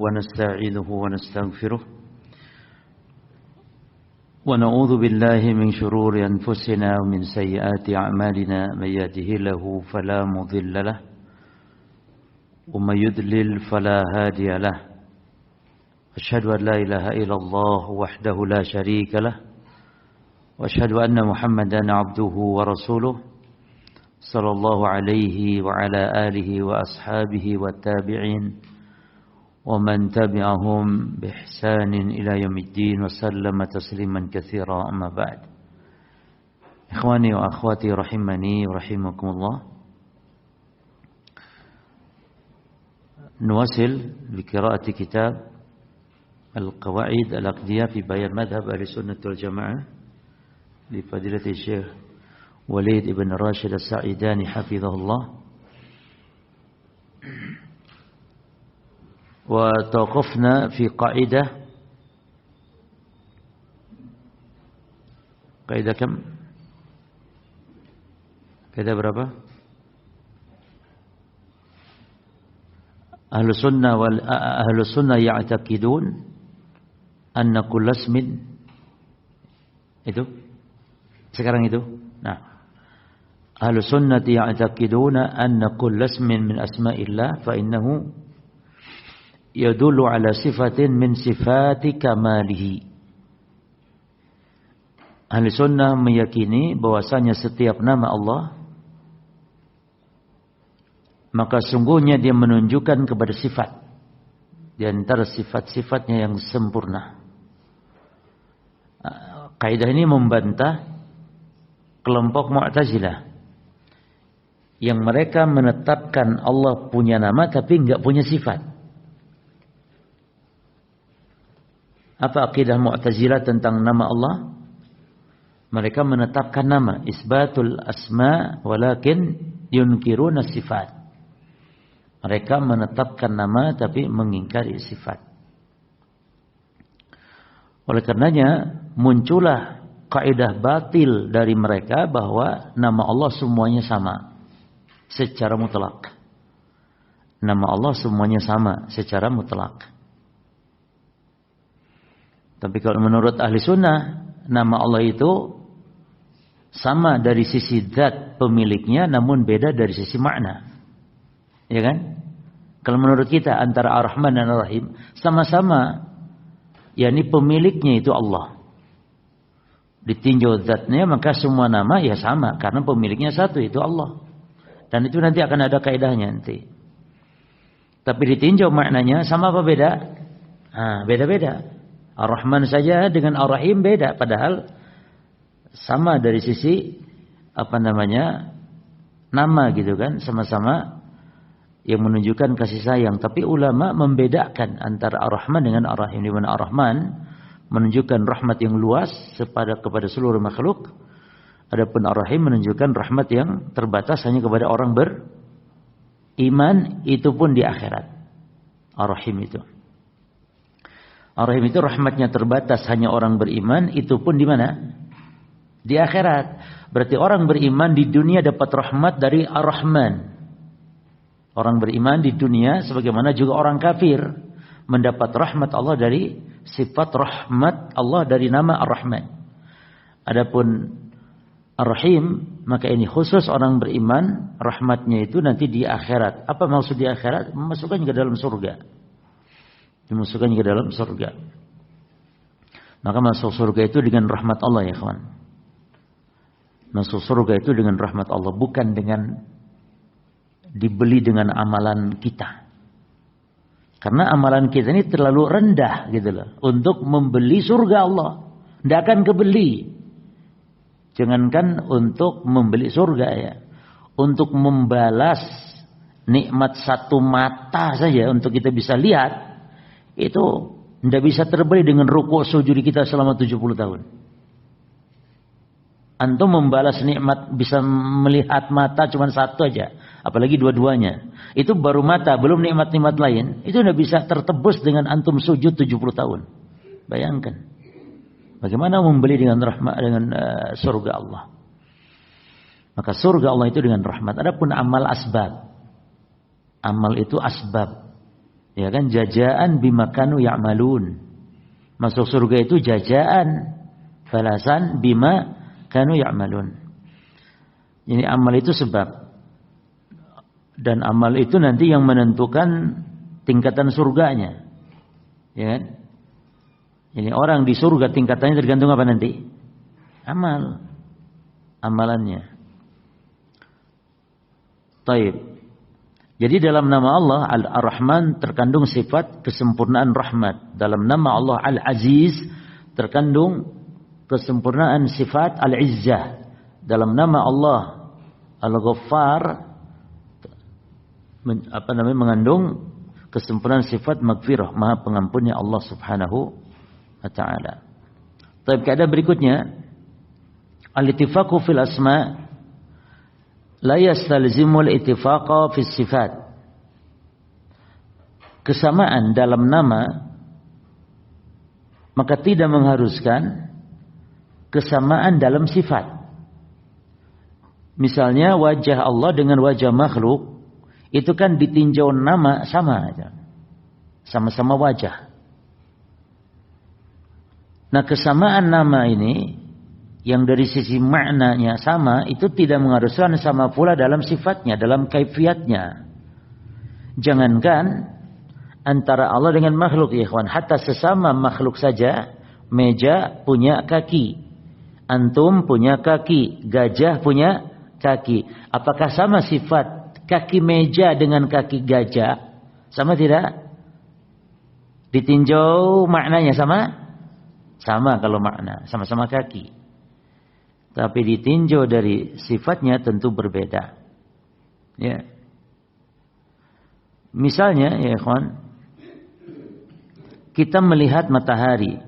ونستعينه ونستغفره ونعوذ بالله من شرور أنفسنا ومن سيئات أعمالنا من يهده له فلا مضل له ومن يضلل فلا هادي له أشهد أن لا إله إلا الله وحده لا شريك له وأشهد أن محمدا عبده ورسوله صلى الله عليه وعلى آله وأصحابه والتابعين ومن تبعهم بإحسان إلى يوم الدين وسلم تسليما كثيرا أما بعد إخواني وأخواتي رحمني ورحمكم الله نواصل بقراءة كتاب القواعد العقدية في بيان مذهب أهل السنة والجماعة لفضيلة الشيخ وليد بن راشد السعيداني حفظه الله. وتوقفنا في قاعدة كم؟ قاعدة berapa? أهل السنة يعتقدون أن كل اسم itu sekarang itu. Nah, أهل السنة يعتقدون أن كل اسم من أسماء الله فإنه يدل على صفة من صفات كماله. Ahli sunnah meyakini bahwasanya setiap nama Allah maka sungguhnya dia menunjukkan kepada sifat di antara sifat-sifatnya yang sempurna. Kaidah ini membantah kelompok Mu'tazilah yang mereka menetapkan Allah punya nama tapi enggak punya sifat. Apa akidah Mu'tazilah tentang nama Allah? Mereka menetapkan nama, isbatul asma walakin yunkiruna sifat. Mereka menetapkan nama tapi mengingkari sifat. Oleh karenanya muncullah kaidah batil dari mereka bahwa nama Allah semuanya sama secara mutlak. Nama Allah semuanya sama secara mutlak. Tapi kalau menurut ahli sunnah, nama Allah itu sama dari sisi zat pemiliknya, namun beda dari sisi makna. Ya kan? Kalau menurut kita antara Ar-Rahman dan Ar-Rahim sama-sama, yakni pemiliknya itu Allah. Ditinjau zatnya maka semua nama ya sama karena pemiliknya satu itu Allah. Dan itu nanti akan ada kaidahnya nanti. Tapi ditinjau maknanya sama apa beda? Beda-beda. Ar-Rahman saja dengan Ar-Rahim beda, padahal sama dari sisi nama gitu kan, sama-sama yang menunjukkan kasih sayang. Tapi ulama membedakan antara Ar-Rahman dengan Ar-Rahim, di mana Ar-Rahman menunjukkan rahmat yang luas kepada seluruh makhluk, adapun Ar-Rahim menunjukkan rahmat yang terbatas hanya kepada orang beriman, itu pun di akhirat. Ar-Rahim itu. Ar-Rahim itu rahmatnya terbatas hanya orang beriman, itu pun di mana? Di akhirat. Berarti orang beriman di dunia dapat rahmat dari Ar-Rahman. Orang beriman di dunia sebagaimana juga orang kafir mendapat rahmat Allah dari sifat rahmat Allah dari nama Ar-Rahman. Adapun Ar-Rahim, maka ini khusus orang beriman, rahmatnya itu nanti di akhirat. Apa maksud di akhirat? Memasukkan ke dalam surga. Dimasukkan ke dalam surga. Maka masuk surga itu dengan rahmat Allah ya kawan. Masuk surga itu dengan rahmat Allah, bukan dengan dibeli dengan amalan kita. Karena amalan kita ini terlalu rendah gitu loh untuk membeli surga Allah. Tidak akan kebeli. Jangankan untuk membeli surga ya. Untuk membalas nikmat satu mata saja untuk kita bisa lihat, itu tidak bisa terbeli dengan rukuk sujud kita selama 70 tahun. Antum membalas nikmat bisa melihat mata cuma satu aja, apalagi dua-duanya. Itu baru mata, belum nikmat-nikmat lain. Itu tidak bisa tertebus dengan antum sujud 70 tahun. Bayangkan. Bagaimana membeli dengan rahmat dengan surga Allah. Maka surga Allah itu dengan rahmat. Adapun amal asbab. Amal itu asbab. Ya kan, jazaan bima kanu ya'malun. Masuk surga itu jazaan, balasan bima kanu ya'malun. Ini amal itu sebab, dan amal itu nanti yang menentukan tingkatan surganya. Ya kan? Ini orang di surga tingkatannya tergantung apa nanti? Amal. Amalannya. Taib. Jadi dalam nama Allah Al-Rahman terkandung sifat kesempurnaan rahmat. Dalam nama Allah Al-Aziz terkandung kesempurnaan sifat Al-Izzah. Dalam nama Allah Al-Ghaffar mengandung kesempurnaan sifat maghfirah, Maha pengampunnya Allah Subhanahu wa taala. Tapi kaidah berikutnya, al-ittifaqu fil asma' la yastalzimul ittifaqa fis sifat. Kesamaan dalam nama maka tidak mengharuskan kesamaan dalam sifat. Misalnya wajah Allah dengan wajah makhluk itu kan ditinjau nama sama aja. Sama-sama wajah. Nah, kesamaan nama ini yang dari sisi maknanya sama, itu tidak mengharuskan sama pula dalam sifatnya, dalam kaifiatnya. Jangankan antara Allah dengan makhluk, ya ikhwan, hatta sesama makhluk saja, meja punya kaki, antum punya kaki, gajah punya kaki. Apakah sama sifat kaki meja dengan kaki gajah? Sama tidak? Ditinjau maknanya sama? Sama kalau makna, sama-sama kaki. Tapi ditinjau dari sifatnya tentu berbeda. Ya. Misalnya, ya ikhwan, kita melihat matahari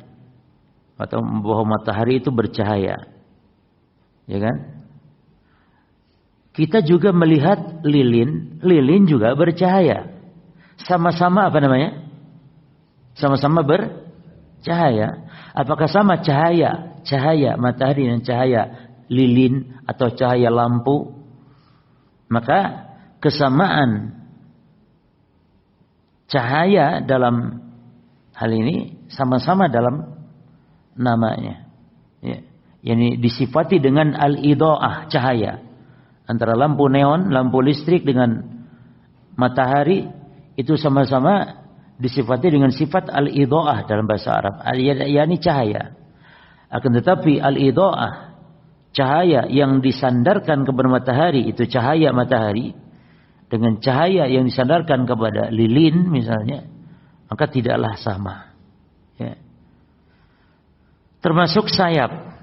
atau bahwa matahari itu bercahaya. Ya kan? Kita juga melihat lilin, lilin juga bercahaya. Sama-sama apa namanya? Sama-sama bercahaya. Apakah sama cahaya matahari dan cahaya lilin atau cahaya lampu? Maka kesamaan cahaya dalam hal ini sama-sama dalam namanya. Ya. Yani disifati dengan al-idha'ah, cahaya. Antara lampu neon, lampu listrik dengan matahari itu sama-sama disifati dengan sifat al-idha'ah dalam bahasa Arab. Yani cahaya. Akan tetapi al-idha'ah, cahaya yang disandarkan kepada matahari, itu cahaya matahari, dengan cahaya yang disandarkan kepada lilin misalnya, maka tidaklah sama. Ya. Termasuk sayap.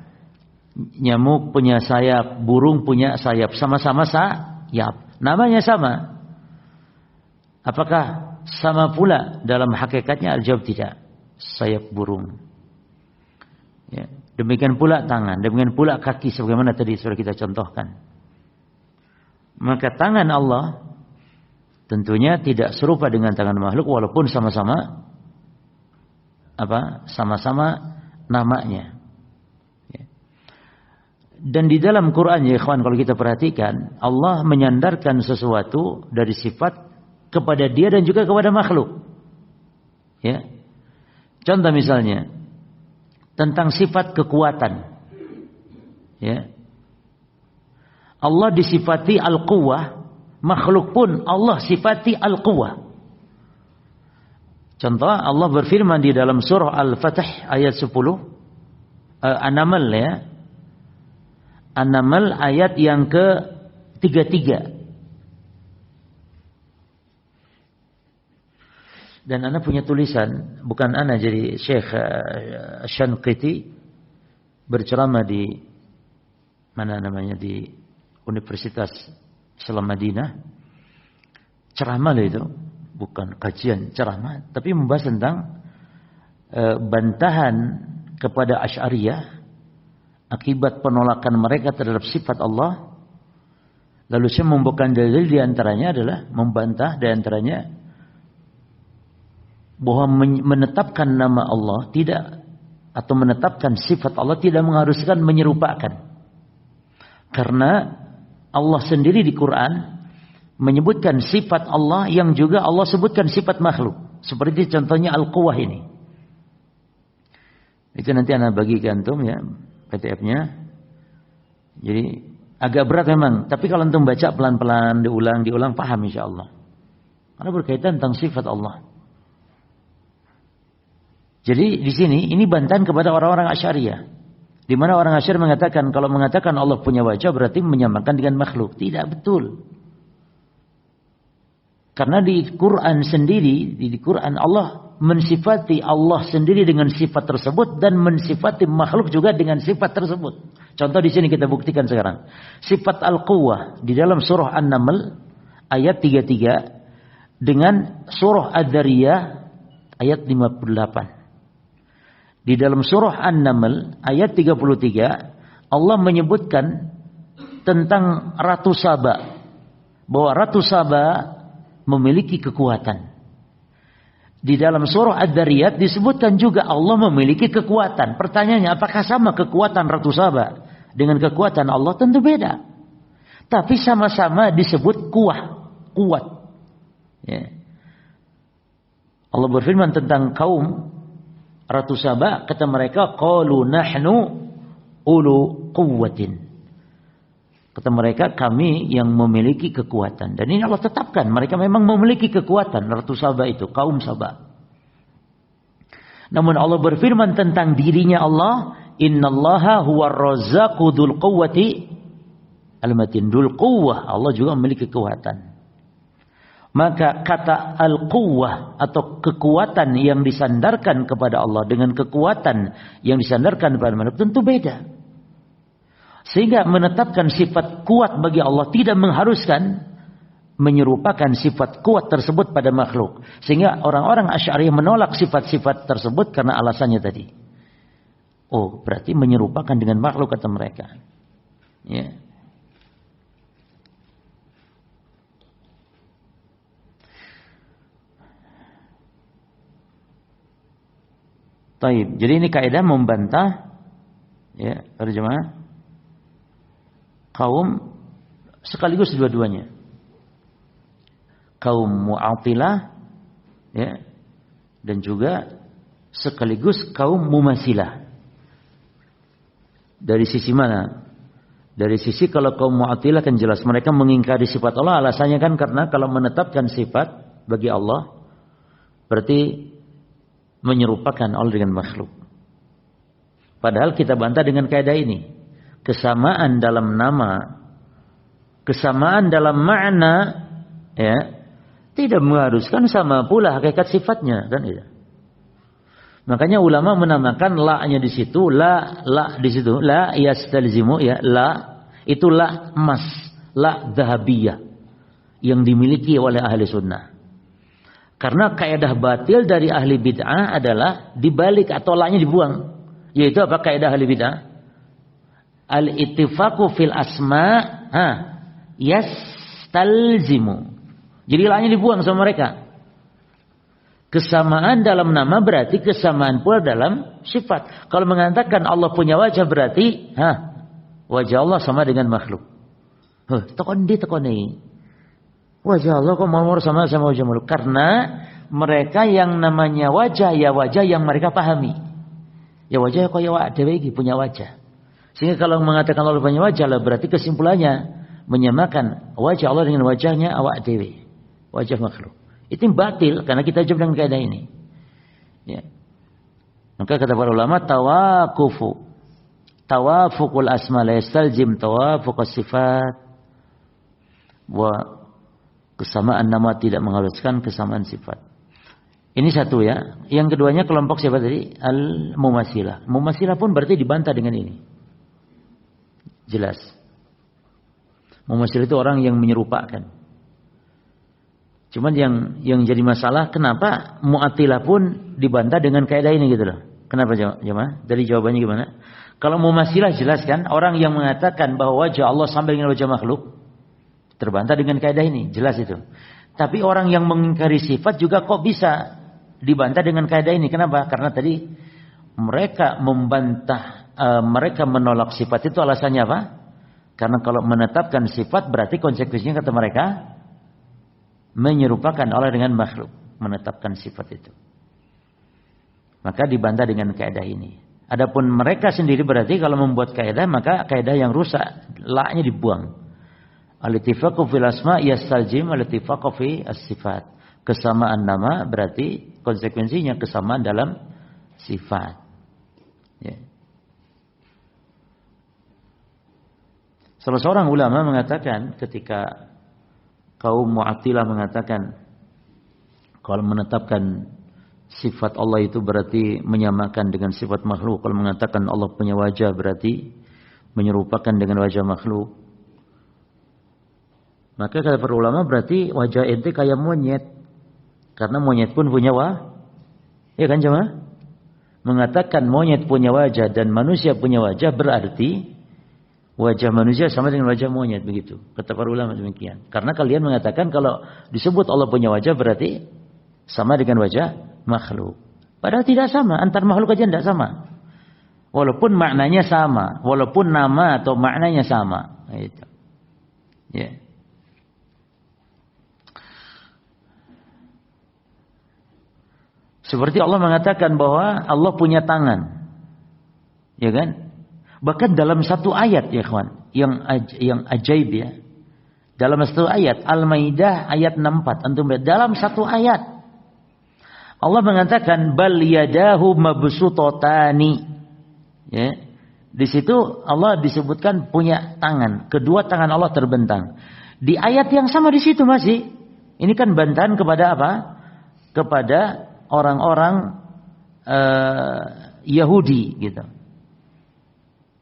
Nyamuk punya sayap, burung punya sayap, sama-sama sayap. Namanya sama. Apakah sama pula dalam hakikatnya? Al-jawab tidak. Sayap burung. Ya. Demikian pula tangan, demikian pula kaki sebagaimana tadi sudah kita contohkan. Maka tangan Allah tentunya tidak serupa dengan tangan makhluk walaupun sama-sama sama-sama namanya. Ya. Dan di dalam Quran, ya ikhwan, kalau kita perhatikan, Allah menyandarkan sesuatu dari sifat kepada dia dan juga kepada makhluk. Ya. Contoh misalnya tentang sifat kekuatan. Ya. Allah disifati al-quwwah, makhluk pun Allah sifati al-quwwah. Contoh, Allah berfirman di dalam surah Al-Fatih ayat 10, An-Naml ya. An-Naml ayat yang ke-33. Dan ana punya tulisan, bukan ana, jadi Syekh Shanqiti berceramah di mana namanya, di Universitas Islam Madinah. Ceramah itu, bukan kajian, ceramah, tapi membahas tentang bantahan kepada Asy'ariyah akibat penolakan mereka terhadap sifat Allah. Lalu saya membawakan dalil di antaranya adalah membantah di antaranya bahwa menetapkan nama Allah tidak, atau menetapkan sifat Allah tidak mengharuskan menyerupakan. Karena Allah sendiri di Quran menyebutkan sifat Allah yang juga Allah sebutkan sifat makhluk. Seperti contohnya al-quwwah ini. Itu nanti anak bagi ke antum ya, PDF-nya. Jadi agak berat memang, tapi kalau antum baca pelan-pelan, diulang, paham insyaallah. Karena berkaitan tentang sifat Allah. Jadi di sini ini bantahan kepada orang-orang Asy'ariyah. Di mana orang Asy'ari mengatakan kalau mengatakan Allah punya wajah berarti menyamakan dengan makhluk. Tidak betul. Karena di Quran sendiri, di Quran Allah mensifati Allah sendiri dengan sifat tersebut dan mensifati makhluk juga dengan sifat tersebut. Contoh di sini kita buktikan sekarang. Sifat al-quwwah di dalam surah An-Naml ayat 33 dengan surah Ad-Dariyah ayat 58. Di dalam surah An-Naml ayat 33 Allah menyebutkan tentang Ratu Saba, bahwa Ratu Saba memiliki kekuatan. Di dalam surah Ad-Dariyat disebutkan juga Allah memiliki kekuatan. Pertanyaannya, apakah sama kekuatan Ratu Saba dengan kekuatan Allah? Tentu beda. Tapi sama-sama disebut kuat. Ya. Allah berfirman tentang kaum Ratu Saba, kata mereka, qalu nahnu ulu quwwatin. Kata mereka, kami yang memiliki kekuatan. Dan ini Allah tetapkan, mereka memang memiliki kekuatan. Ratu Saba itu, kaum Saba. Namun Allah berfirman tentang dirinya Allah, innallaha huwar razzaqu dzul quwwati al-matin. Dzul quwwah, Allah juga memiliki kekuatan. Maka kata al-quwwah atau kekuatan yang disandarkan kepada Allah dengan kekuatan yang disandarkan kepada manusia tentu beda. Sehingga menetapkan sifat kuat bagi Allah tidak mengharuskan menyerupakan sifat kuat tersebut pada makhluk. Sehingga orang-orang Asy'ariyah menolak sifat-sifat tersebut karena alasannya tadi. Oh, berarti menyerupakan dengan makhluk kata mereka. Ya. Taib. Jadi ini kaidah membantah ya, terjemah kaum sekaligus dua-duanya. Kaum Mu'attilah ya, dan juga sekaligus kaum Mumatsilah. Dari sisi mana? Dari sisi kalau kaum Mu'attilah kan jelas mereka mengingkari sifat Allah, alasannya kan karena kalau menetapkan sifat bagi Allah berarti menyerupakan Allah dengan makhluk. Padahal kita bantah dengan kaidah ini. Kesamaan dalam nama, kesamaan dalam makna, ya, tidak mengharuskan sama pula hakikat sifatnya, kan itu. Makanya ulama menamakan la-nya di situ, la di situ, la yastalzimu ya, la itu la emas, la dhahabiyah yang dimiliki oleh ahli sunnah. Karena kaidah batil dari ahli bid'ah adalah dibalik atau la-nya dibuang. Yaitu apa kaidah ahli bid'ah? Al-ittifaqu fil asma yastalzimu. Jadi la-nya dibuang sama mereka. Kesamaan dalam nama berarti kesamaan pula dalam sifat. Kalau mengatakan Allah punya wajah berarti wajah Allah sama dengan makhluk. Tekon ini. Wajah Allah kok mau sama wajah makhluk? Karena mereka yang namanya wajah ya wajah yang mereka pahami. Ya wajah kok ya dewe iki punya wajah. Sehingga kalau mengatakan Allah punya wajah lah berarti kesimpulannya menyamakan wajah Allah dengan wajahnya awak dewe. Wajah makhluk. Itu batil karena kita jawab dengan kaidah ini. Ya. Maka kata para ulama tawafuqul asma la yastalzim tawafuqus sifat. Kesamaan nama tidak mengharuskan kesamaan sifat. Ini satu ya. Yang keduanya kelompok siapa tadi? Al-Mumatsilah. Mumatsilah pun berarti dibantah dengan ini. Jelas. Mumatsilah itu orang yang menyerupakan. Cuman yang jadi masalah kenapa Mu'attilah pun dibantah dengan kaidah ini gitu loh. Kenapa jemaah? Dari jawabannya gimana? Kalau Mumatsilah jelas kan orang yang mengatakan bahwa wajah Allah sama dengan wajah makhluk terbantah dengan kaidah ini, jelas itu. Tapi orang yang mengingkari sifat juga kok bisa dibantah dengan kaidah ini. Kenapa? Karena tadi mereka membantah, mereka menolak sifat itu alasannya apa? Karena kalau menetapkan sifat berarti konsekuensinya kata mereka menyerupakan Allah dengan makhluk. menetapkan sifat itu. Maka dibantah dengan kaidah ini. Adapun mereka sendiri berarti kalau membuat kaidah, maka kaidah yang rusak, la-nya dibuang. Al-ittifaqu fil asma yastaljim al-ittifaqu fi as-sifat. Kesamaan nama berarti konsekuensinya kesamaan dalam sifat. Ya. Salah seorang ulama mengatakan ketika kaum Mu'attilah mengatakan kalau menetapkan sifat Allah itu berarti menyamakan dengan sifat makhluk. Kalau mengatakan Allah punya wajah berarti menyerupakan dengan wajah makhluk. Maka kata para ulama berarti wajah ente kayak monyet. Karena monyet pun punya ya kan jemaah? Mengatakan monyet punya wajah dan manusia punya wajah berarti wajah manusia sama dengan wajah monyet, begitu. Kata para ulama demikian. Karena kalian mengatakan kalau disebut Allah punya wajah berarti sama dengan wajah makhluk. Padahal tidak sama. Antar makhluk aja tidak sama. Walaupun maknanya sama. Walaupun nama atau maknanya sama. Gitu. Ya. Seperti Allah mengatakan bahwa Allah punya tangan. Ya kan? Bahkan dalam satu ayat ya kawan. Yang ajaib ya. Dalam satu ayat. Al-Maidah ayat 64. Antum lihat. Dalam satu ayat. Allah mengatakan bal yadahu mabsutatani. Ya. Di situ Allah disebutkan punya tangan. Kedua tangan Allah terbentang. Di ayat yang sama di situ masih. Ini kan bantahan kepada apa? Kepada orang-orang Yahudi gitu.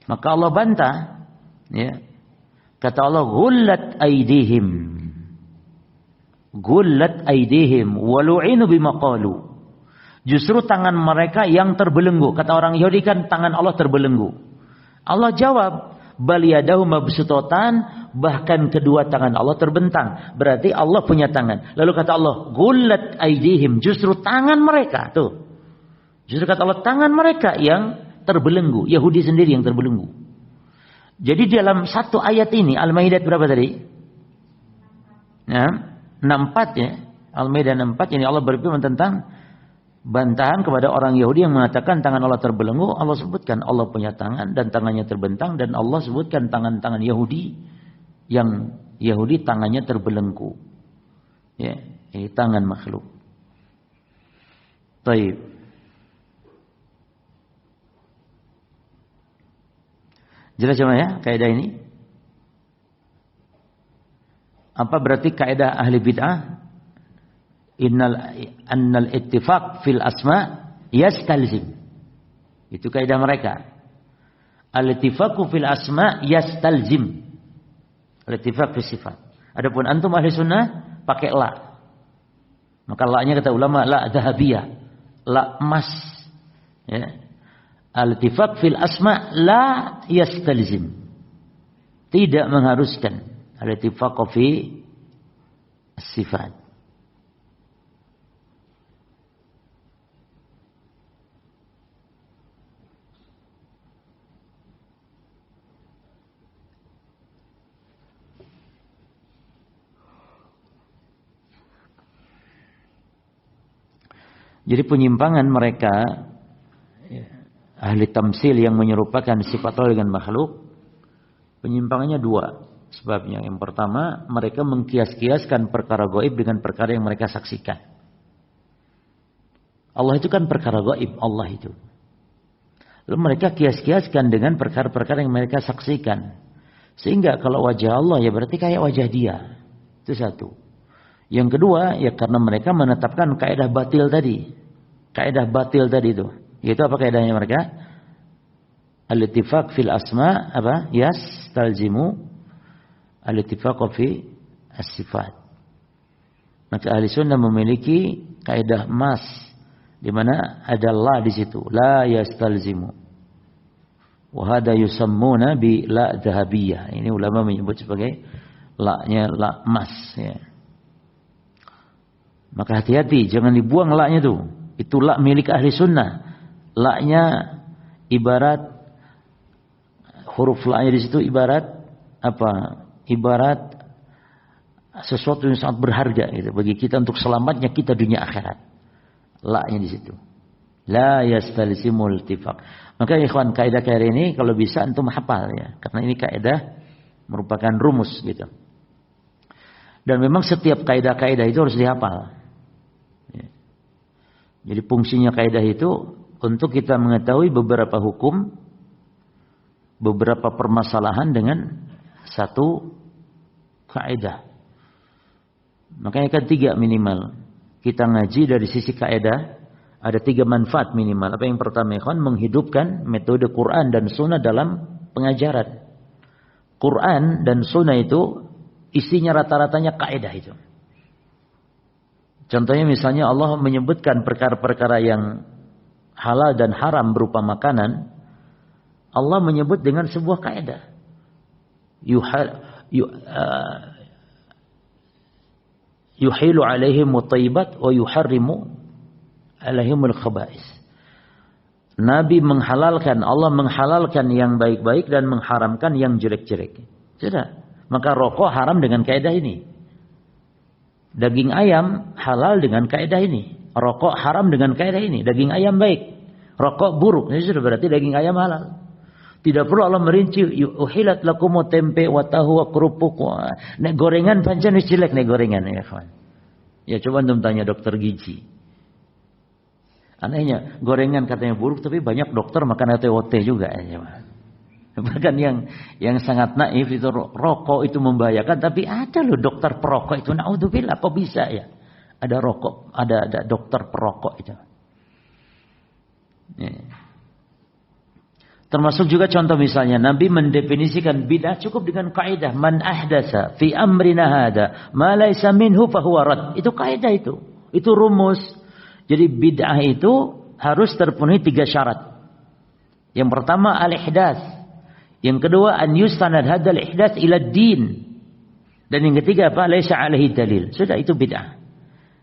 Maka Allah bantah, ya. Kata Allah, "Ghullat aydihim." Ghullat aydihim wa lu'inu bima qalu. Justru tangan mereka yang terbelenggu. Kata orang Yahudi kan tangan Allah terbelenggu. Allah jawab, "Bal yadahu mabsutatan." Bahkan kedua tangan Allah terbentang. Berarti Allah punya tangan. Lalu kata Allah, "Ghullat aydihim." Justru tangan mereka tuh. Justru kata Allah tangan mereka yang terbelenggu. Yahudi sendiri yang terbelenggu. Jadi dalam satu ayat ini Al-Maidah berapa tadi? Nah, 64 ya. Al-Maidah 64 ini Allah berfirman tentang bantahan kepada orang Yahudi yang mengatakan tangan Allah terbelenggu. Allah sebutkan Allah punya tangan dan tangannya terbentang. Dan Allah sebutkan tangan-tangan Yahudi yang Yahudi tangannya terbelenggu. Ya, ini tangan makhluk. Baik. Jelas cuma ya kaidah ini? Apa berarti kaidah ahli bid'ah? Annal ittifaq fil asma yastalzim. Itu kaidah mereka. Al-ittifaqu fil asma yastalzim. Al-ittifaq fi sifat. Adapun antum ahli sunnah pakai la. Maka la-nya kata ulama la dhahabiyah. La emas. Ya. Al-ittifaq fil asma la yastalzim. Tidak mengharuskan. Al-ittifaq fi sifat. Jadi penyimpangan mereka ahli tamsil yang menyerupakan sifat Allah dengan makhluk, penyimpangannya dua sebabnya. Yang pertama, mereka mengkias-kiaskan perkara gaib dengan perkara yang mereka saksikan. Allah itu kan perkara gaib, Allah itu. Lalu mereka kias-kiaskan dengan perkara-perkara yang mereka saksikan. Sehingga kalau wajah Allah ya berarti kayak wajah dia. Itu satu. Yang kedua, ya karena mereka menetapkan kaidah batil tadi. Kaidah batil tadi itu. Yaitu apa kaidahnya mereka? Al-ittifaq fil asma apa? Yastalzimu al-ittifaq fi as-sifat. Maka ahli sunnah memiliki kaidah emas di mana ada la di situ. La yastalzimu. Wa hada yusammuna bi la dhahabiyah. Ini ulama menyebut sebagai la-nya la emas ya. Maka hati-hati, jangan dibuang la-nya tuh. Itu la milik ahli sunnah. La-nya ibarat huruf la-nya di situ ibarat apa? Ibarat sesuatu yang sangat berharga gitu bagi kita untuk selamatnya kita dunia akhirat. La-nya di situ. La yastalzimul ittifaq. Maka ikhwan, kaidah-kaidah ini kalau bisa antum hafal ya, karena ini kaidah merupakan rumus gitu. Dan memang setiap kaidah-kaidah itu harus dihafal. Ya. Jadi fungsinya kaidah itu untuk kita mengetahui beberapa hukum, beberapa permasalahan dengan satu kaidah. Makanya kan 3 minimal. Kita ngaji dari sisi kaidah ada 3 manfaat minimal. Apa yang pertama, ikhwan, menghidupkan metode Quran dan Sunnah dalam pengajaran. Quran dan Sunnah itu isinya rata-ratanya kaidah itu. Contohnya misalnya Allah menyebutkan perkara-perkara yang halal dan haram berupa makanan. Allah menyebut dengan sebuah kaidah. Yuhilu alaihim thayyibat wa yuharrimu alaihimul khaba'is. Nabi menghalalkan, Allah menghalalkan yang baik-baik dan mengharamkan yang jelek-jelek. Sudah. Maka rokok haram dengan kaidah ini. Daging ayam halal dengan kaidah ini. Rokok haram dengan kaidah ini. Daging ayam baik. Rokok buruk. Ini sudah berarti daging ayam halal. Tidak perlu Allah merinci. Uhilat lakumu tempe wa tahu wa kerupuk. Nek gorengan pancen wis jelek nek gorengan ya kawan. Ya coba antum tanya dokter gizi. Anehnya, gorengan katanya buruk, tapi banyak dokter makan OT juga. Ya. Bahkan yang sangat naif itu rokok itu membahayakan, tapi ada loh dokter perokok itu. Naudzubillah, kok bisa ya? Ada rokok, ada dokter perokok itu. Ya. Termasuk juga contoh misalnya, Nabi mendefinisikan bid'ah cukup dengan kaidah man ahdasa fi amrina hada ma laysa minhu fahuwa rad. Itu kaidah itu. Itu rumus. Jadi bid'ah itu harus terpenuhi 3 syarat. Yang pertama al-ihdas. Yang kedua an yustanad hadzal ihdas ila din. Dan yang ketiga apa? Laisa alaihi dalil. Sudah, itu bid'ah.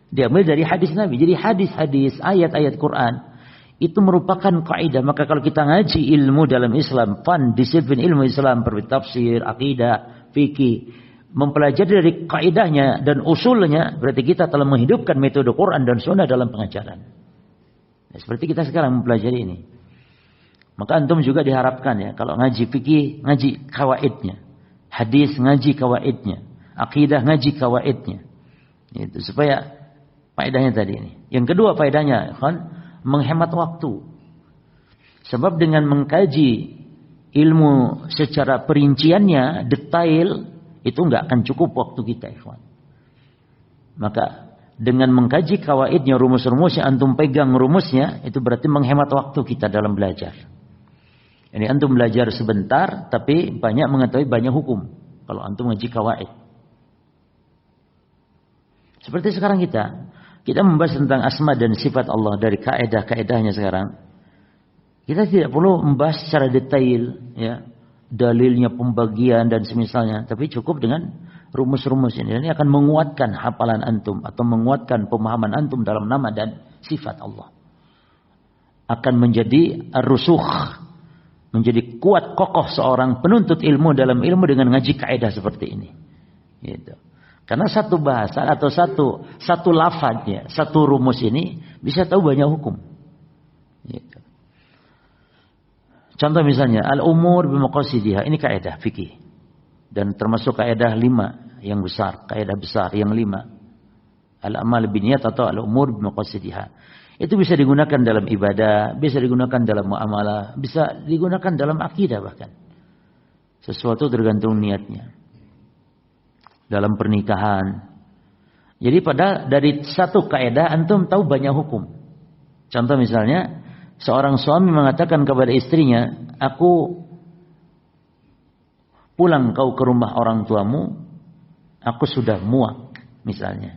Diambil dari hadis Nabi. Jadi hadis-hadis, ayat-ayat Quran itu merupakan kaidah. Maka kalau kita ngaji ilmu dalam Islam, disiplin ilmu Islam seperti tafsir, akidah, fikih, mempelajari dari kaidahnya dan usulnya, berarti kita telah menghidupkan metode Quran dan Sunnah dalam pengajaran. Ya, seperti kita sekarang mempelajari ini. Maka antum juga diharapkan ya, kalau ngaji fikih, ngaji kawaidnya. Hadis, ngaji kawaidnya. Akidah, ngaji kawaidnya. Itu supaya faedahnya tadi ini. Yang kedua faedahnya, menghemat waktu. Sebab dengan mengkaji ilmu secara perinciannya, detail, itu enggak akan cukup waktu kita, ikhwan. Maka dengan mengkaji kawaidnya, rumus-rumusnya, antum pegang rumusnya, itu berarti menghemat waktu kita dalam belajar. Ini antum belajar sebentar, tapi banyak mengetahui banyak hukum. Kalau antum ngaji kawaid. Seperti sekarang kita membahas tentang asma dan sifat Allah dari kaidah-kaidahnya sekarang. Kita tidak perlu membahas secara detail, ya. Dalilnya, pembagian dan semisalnya, tapi cukup dengan rumus-rumus ini. Dan ini akan menguatkan hafalan antum atau menguatkan pemahaman antum dalam nama dan sifat Allah. Akan menjadi rusukh, menjadi kuat kokoh seorang penuntut ilmu dalam ilmu dengan ngaji kaidah seperti ini. Gitu. Karena satu bahasa atau satu lafadznya, satu rumus ini bisa tahu banyak hukum. Gitu. Contoh misalnya, al-umur bimaqasidiha, ini kaidah fikih. Dan termasuk kaidah 5 yang besar, kaidah besar yang 5. Al-amal binniyat atau al-umur bimaqasidiha. Itu bisa digunakan dalam ibadah, bisa digunakan dalam muamalah, bisa digunakan dalam akidah bahkan. Sesuatu tergantung niatnya. Dalam pernikahan. Jadi dari satu kaidah antum tahu banyak hukum. Contoh misalnya, seorang suami mengatakan kepada istrinya, aku pulang kau ke rumah orang tuamu, aku sudah muak, misalnya.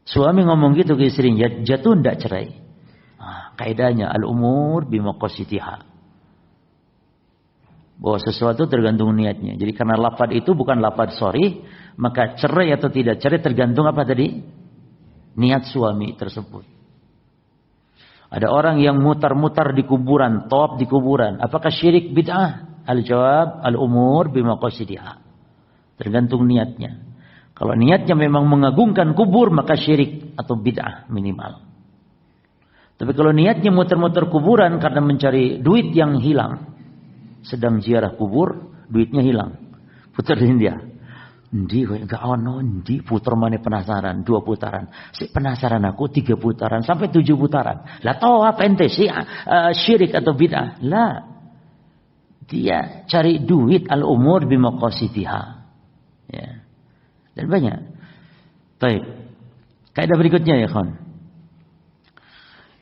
Suami ngomong gitu ke istrinya, jatuh tidak cerai. Kaidahnya al-umur bimaqasidiha. Bahwa sesuatu tergantung niatnya. Jadi karena lafaz itu bukan lafaz sorry, maka cerai atau tidak cerai tergantung apa tadi? Niat suami tersebut. Ada orang yang mutar-mutar di kuburan, tawaf di kuburan. Apakah syirik bid'ah? Al-jawab, al-umur bimaqasidiha. Tergantung niatnya. Kalau niatnya memang mengagungkan kubur, maka syirik atau bid'ah minimal. Tapi kalau niatnya muter-muter kuburan karena mencari duit yang hilang, sedang ziarah kubur, duitnya hilang, puterin dia. Ndi enggak ono, ndi puter mana penasaran, 2 putaran. Si penasaran aku 3 putaran sampai 7 putaran. Lah tahu apa ente sih syirik atau bid'ah? Lah. Dia cari duit al-umur bimaqasidiha. Ya. Dan banyak. Baik. Kaidah berikutnya ya kawan.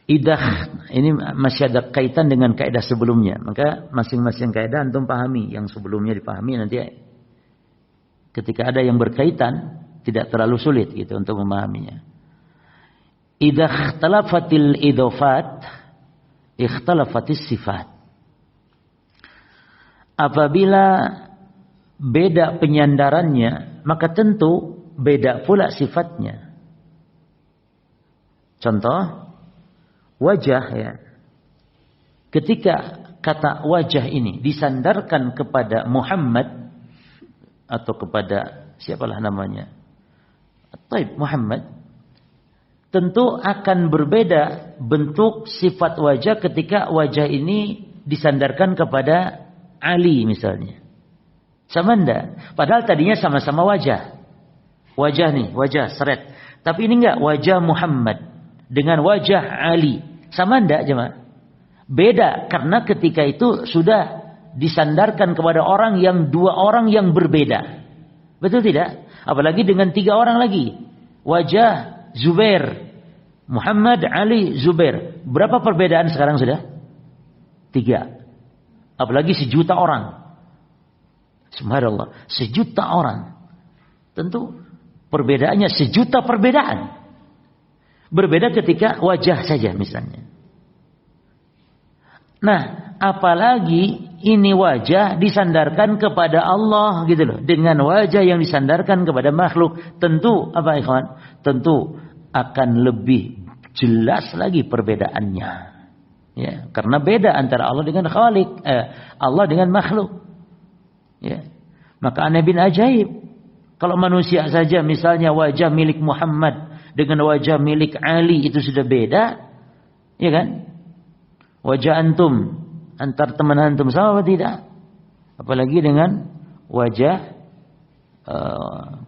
Idah ini masih ada kaitan dengan kaidah sebelumnya. Maka masing-masing kaidah antum pahami, yang sebelumnya dipahami nanti ketika ada yang berkaitan tidak terlalu sulit gitu untuk memahaminya. Idza ikhtalafatil idhofat ikhtalafatis sifat. Apabila beda penyandarannya, maka tentu beda pula sifatnya. Contoh wajah ya. Ketika kata wajah ini disandarkan kepada Muhammad atau kepada siapalah namanya, Taib Muhammad, tentu akan berbeda bentuk sifat wajah ketika wajah ini disandarkan kepada Ali misalnya. Sama enggak? Padahal tadinya sama-sama wajah. Wajah nih, wajah seret. Tapi ini enggak, wajah Muhammad dengan wajah Ali. Sama enggak jemaah? Beda karena ketika itu sudah disandarkan kepada orang yang 2 orang yang berbeda. Betul tidak? Apalagi dengan 3 orang lagi. Wajah Zubair, Muhammad, Ali, Zubair. Berapa perbedaan sekarang sudah? 3. Apalagi 1 juta orang. Subhanallah, 1 juta orang. Tentu perbedaannya 1 juta perbedaan. Berbeda ketika wajah saja misalnya. Nah, apalagi ini wajah disandarkan kepada Allah gitu loh. Dengan wajah yang disandarkan kepada makhluk. Tentu apa ikhwan? Tentu akan lebih jelas lagi perbedaannya. Ya, karena beda antara Allah dengan Khalik, Allah dengan makhluk. Ya. Maka aneh bin ajaib. Kalau manusia saja misalnya wajah milik Muhammad dengan wajah milik Ali itu sudah beda, ya kan? Wajah antum antar teman antum sama atau tidak? Apalagi dengan wajah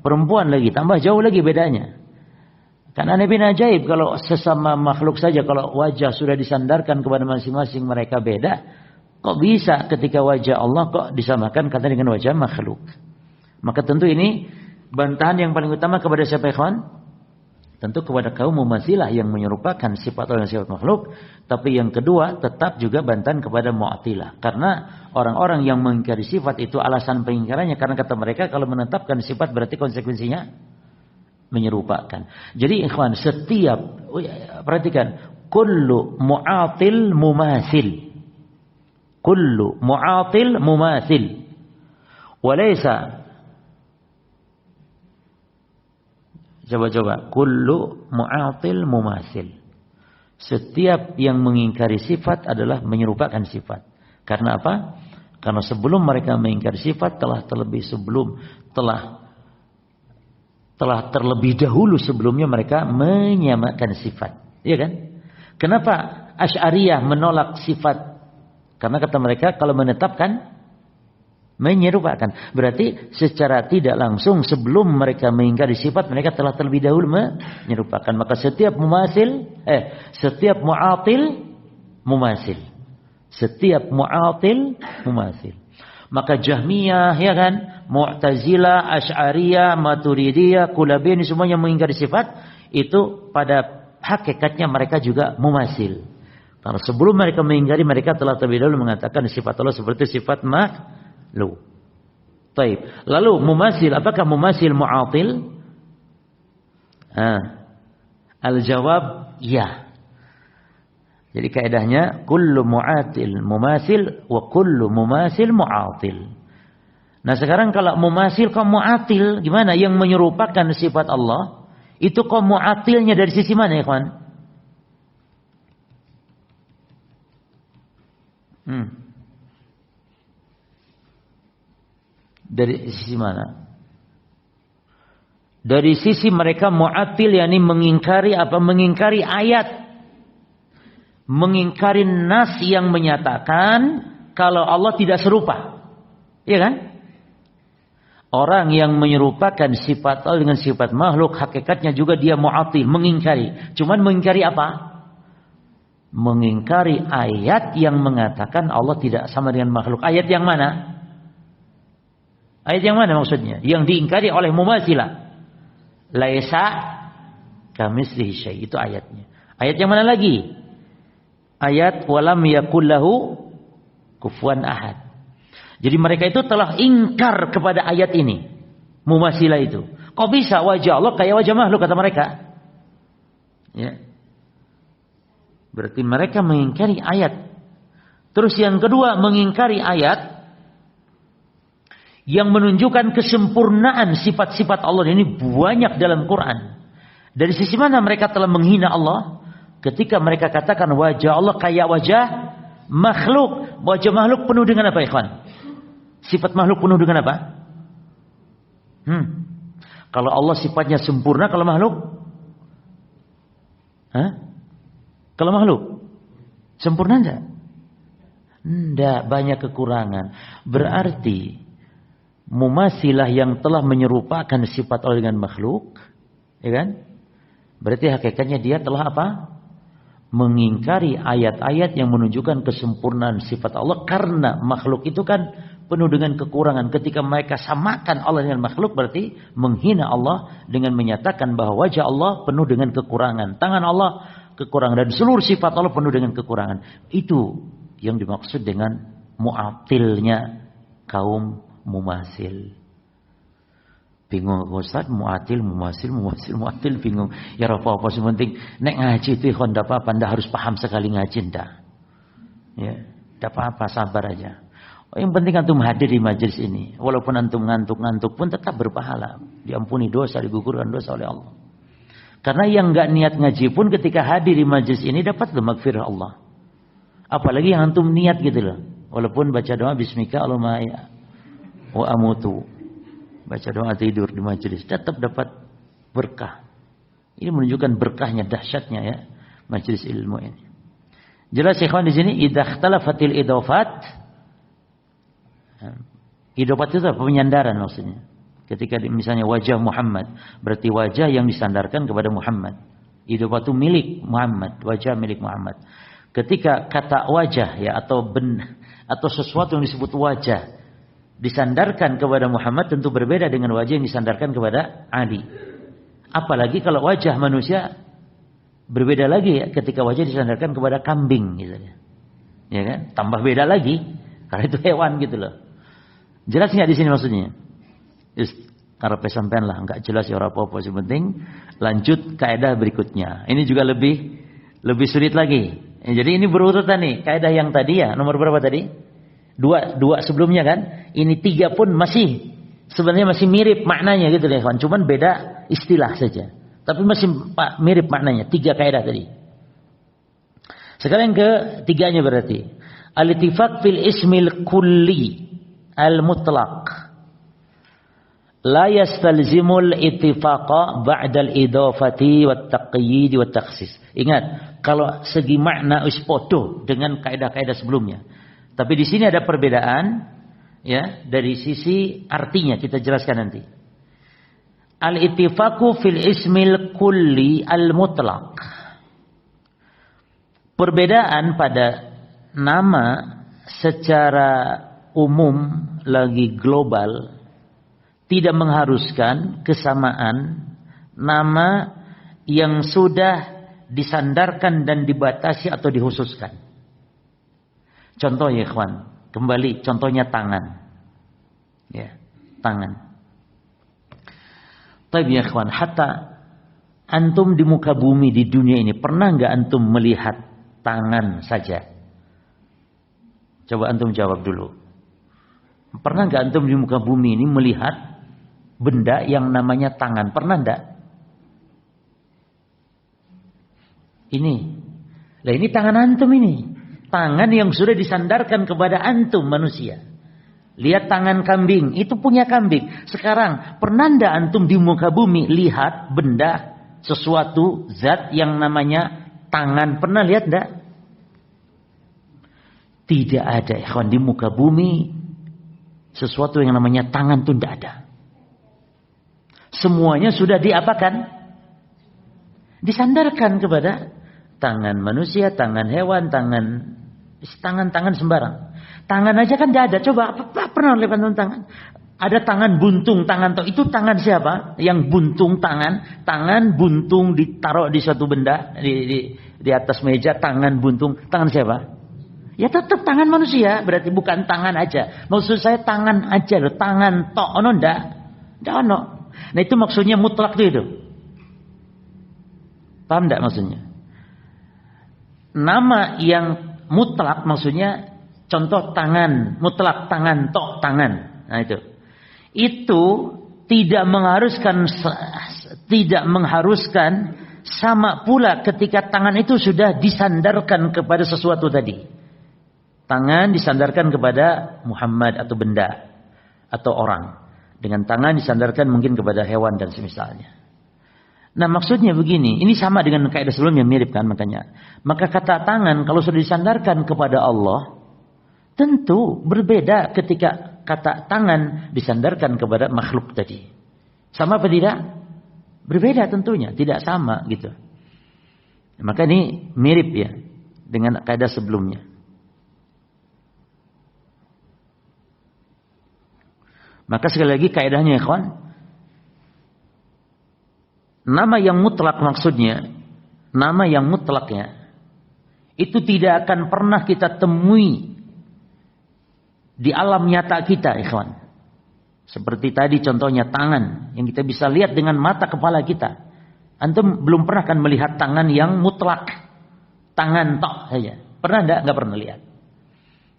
perempuan lagi, tambah jauh lagi bedanya. Karena aneh bin ajaib kalau sesama makhluk saja kalau wajah sudah disandarkan kepada masing-masing mereka beda, kok bisa ketika wajah Allah kok disamakan kata dengan wajah makhluk? Maka tentu ini bantahan yang paling utama kepada siapa ikhwan? Tentu kepada kaum Mu'tazilah yang menyerupakan sifat Allah dan sifat makhluk. Tapi yang kedua tetap juga bantahan kepada Mu'tazilah. Karena orang-orang yang mengingkari sifat itu alasan pengingkarannya. Karena kata mereka kalau menetapkan sifat berarti konsekuensinya menyerupakan. Jadi ikhwan setiap, perhatikan. Kullu mu'atil mumathil. Kullu mu'atil mumathil. Walaysa. Coba-coba. Kullu mu'atil mumathil. Setiap yang mengingkari sifat adalah menyerupakan sifat. Karena apa? Karena sebelum mereka mengingkari sifat telah terlebih dahulu sebelumnya mereka menyamakan sifat. Iya kan? Kenapa Asy'ariyah menolak sifat? Karena kata mereka kalau menetapkan menyerupakan. Berarti secara tidak langsung sebelum mereka mengingkari sifat mereka telah terlebih dahulu menyerupakan. Maka setiap setiap mu'atil mumathil. Setiap mu'atil mumathil. Maka Jahmiyah ya kan, Mu'tazilah, Asy'ariyah, Maturidiyah, Kullabiyah ini semuanya mengingkari sifat itu pada hakikatnya mereka juga mumathil. Karena sebelum mereka mengingkari mereka telah terlebih dahulu mengatakan sifat Allah seperti sifat makhluk. Baik. Lalu mumathil, apakah mumathil mu'atil? Al-jawab ya. Jadi kaidahnya kullu mu'atil mumathil wa kullu mumathil mu'atil. Nah, sekarang kalau mumathil kok mu'atil gimana? Yang menyerupakan sifat Allah itu kok mu'atilnya dari sisi mana ya, kawan? Dari sisi mana? Dari sisi mereka mu'attil, yakni mengingkari apa? Mengingkari ayat. Mengingkari nas yang menyatakan kalau Allah tidak serupa. Iya kan? Orang yang menyerupakan sifat Allah dengan sifat makhluk, hakikatnya juga dia mu'attil, mengingkari. Cuman mengingkari apa? Mengingkari ayat yang mengatakan Allah tidak sama dengan makhluk. Ayat yang mana? Ayat yang mana maksudnya? Yang diingkari oleh mumatsilah. Laisa kamitslihi syai', itu ayatnya. Ayat yang mana lagi? Ayat walam yakul lahu kufuwan ahad. Jadi mereka itu telah ingkar kepada ayat ini. Mumatsilah itu. Kok bisa wajah Allah kayak wajah makhluk, kata mereka? Ya. Berarti mereka mengingkari ayat. Terus yang kedua, mengingkari ayat yang menunjukkan kesempurnaan sifat-sifat Allah. Ini banyak dalam Quran. Dari sisi mana mereka telah menghina Allah? Ketika mereka katakan wajah Allah kayak wajah makhluk. Wajah makhluk penuh dengan apa, ikhwan? Sifat makhluk penuh dengan apa? Kalau Allah sifatnya sempurna, kalau makhluk? Kalau makhluk? Sempurna enggak? Enggak, banyak kekurangan. Berarti mumatsilah yang telah menyerupakan sifat Allah dengan makhluk, ya kan? Berarti hakikatnya dia telah apa? Mengingkari ayat-ayat yang menunjukkan kesempurnaan sifat Allah, karena makhluk itu kan penuh dengan kekurangan. Ketika mereka samakan Allah dengan makhluk, berarti menghina Allah dengan menyatakan bahwa wajah Allah penuh dengan kekurangan, tangan Allah kekurangan, dan seluruh sifat Allah penuh dengan kekurangan. Itu yang dimaksud dengan mu'attilnya kaum mumatsil. Bingung Ustaz, mu'attil, mumatsil, bingung. Ya apa-apa sih, penting nek ngaji itu ikhwan ndak apa-apa, ndak harus paham sekali ngaji ndak. Ya, ndak apa-apa, sabar aja. Yang penting antum hadir di majelis ini. Walaupun antum ngantuk-ngantuk pun tetap berpahala. Diampuni dosa, digugurkan dosa oleh Allah. Karena yang enggak niat ngaji pun ketika hadir di majelis ini dapat maghfirah Allah. Apalagi yang antum niat gitu loh. Walaupun baca doa bismika Allahumma wa amutu. Baca doa tidur di majelis tetap dapat berkah. Ini menunjukkan berkahnya, dahsyatnya ya majelis ilmu ini. Jelas ikhwan di sini idza ikhtalafatil idafat. Idafat itu apa? Penyandaran maksudnya. Ketika misalnya wajah Muhammad, berarti wajah yang disandarkan kepada Muhammad. Idafat itu milik Muhammad, wajah milik Muhammad. Ketika kata wajah ya atau sesuatu yang disebut wajah disandarkan kepada Muhammad, tentu berbeda dengan wajah yang disandarkan kepada Ali. Apalagi kalau wajah manusia berbeda lagi ya ketika wajah disandarkan kepada kambing gitu ya. Ya kan? Tambah beda lagi karena itu hewan gitu loh. Jelas enggak di sini maksudnya? Karepe sampean lah, enggak jelas ya ora apa-apa, yang penting lanjut kaidah berikutnya. Ini juga lebih sulit lagi. Ya, jadi ini berurutan nih. Kaidah yang tadi ya, nomor berapa tadi? Dua sebelumnya kan, ini tiga pun masih sebenarnya masih mirip maknanya gitu ya kawan, cuman beda istilah saja, tapi masih mirip maknanya. Tiga kaidah tadi. Sekarang ke tiganya berarti al-ittifaq fil ismil kulli al-mutlaq la yastalzimul ittifaqa ba'da al-idafati wat taqyid wat takhsis. Ingat, kalau segi makna podo dengan kaidah-kaidah sebelumnya. Tapi di sini ada perbedaan ya dari sisi artinya, kita jelaskan nanti. Al-ittifaqu fil ismil kulli al-mutlaq. Perbedaan pada nama secara umum lagi global tidak mengharuskan kesamaan nama yang sudah disandarkan dan dibatasi atau dikhususkan. Contoh ya ikhwan, kembali contohnya tangan. Ya, tangan. Tapi ya ikhwan, hatta antum di muka bumi di dunia ini pernah enggak antum melihat tangan saja? Coba antum jawab dulu. Pernah enggak antum di muka bumi ini melihat benda yang namanya tangan? Pernah enggak? Ini. Lah ini tangan antum ini. Tangan yang sudah disandarkan kepada antum manusia. Lihat tangan kambing, itu punya kambing. Sekarang, pernah ndak antum di muka bumi lihat benda, sesuatu, zat yang namanya tangan? Pernah lihat ndak? Tidak ada, ikhwan, di muka bumi sesuatu yang namanya tangan itu ndak ada. Semuanya sudah diapakan? Disandarkan kepada tangan manusia, tangan hewan, tangan sembarang. Tangan aja kan tidak ada. Coba pernah lihat tangan? Ada tangan buntung, tangan toh itu tangan siapa? Yang buntung tangan buntung ditaruh di suatu benda di atas meja, tangan buntung, tangan siapa? Ya tetap tangan manusia, berarti bukan tangan aja. Maksud saya tangan aja loh, tangan toh ono ndak? Ndak ono. Nah itu maksudnya mutlak itu. Paham ndak maksudnya? Nama yang mutlak maksudnya contoh tangan, mutlak tangan, tok tangan. Nah itu tidak mengharuskan sama pula ketika tangan itu sudah disandarkan kepada sesuatu tadi. Tangan disandarkan kepada Muhammad atau benda atau orang. Dengan tangan disandarkan mungkin kepada hewan dan semisalnya. Nah maksudnya begini, ini sama dengan kaidah sebelumnya, mirip kan makanya. Maka kata tangan kalau sudah disandarkan kepada Allah, tentu berbeda ketika kata tangan disandarkan kepada makhluk tadi. Sama apa tidak? Berbeda tentunya, tidak sama gitu. Maka ini mirip ya dengan kaidah sebelumnya. Maka sekali lagi kaidahnya ya kawan, nama yang mutlak maksudnya, nama yang mutlaknya itu tidak akan pernah kita temui di alam nyata kita, ikhwan. Seperti tadi contohnya tangan yang kita bisa lihat dengan mata kepala kita. Antum belum pernah kan melihat tangan yang mutlak, tangan tok saja. Pernah enggak? Enggak pernah lihat.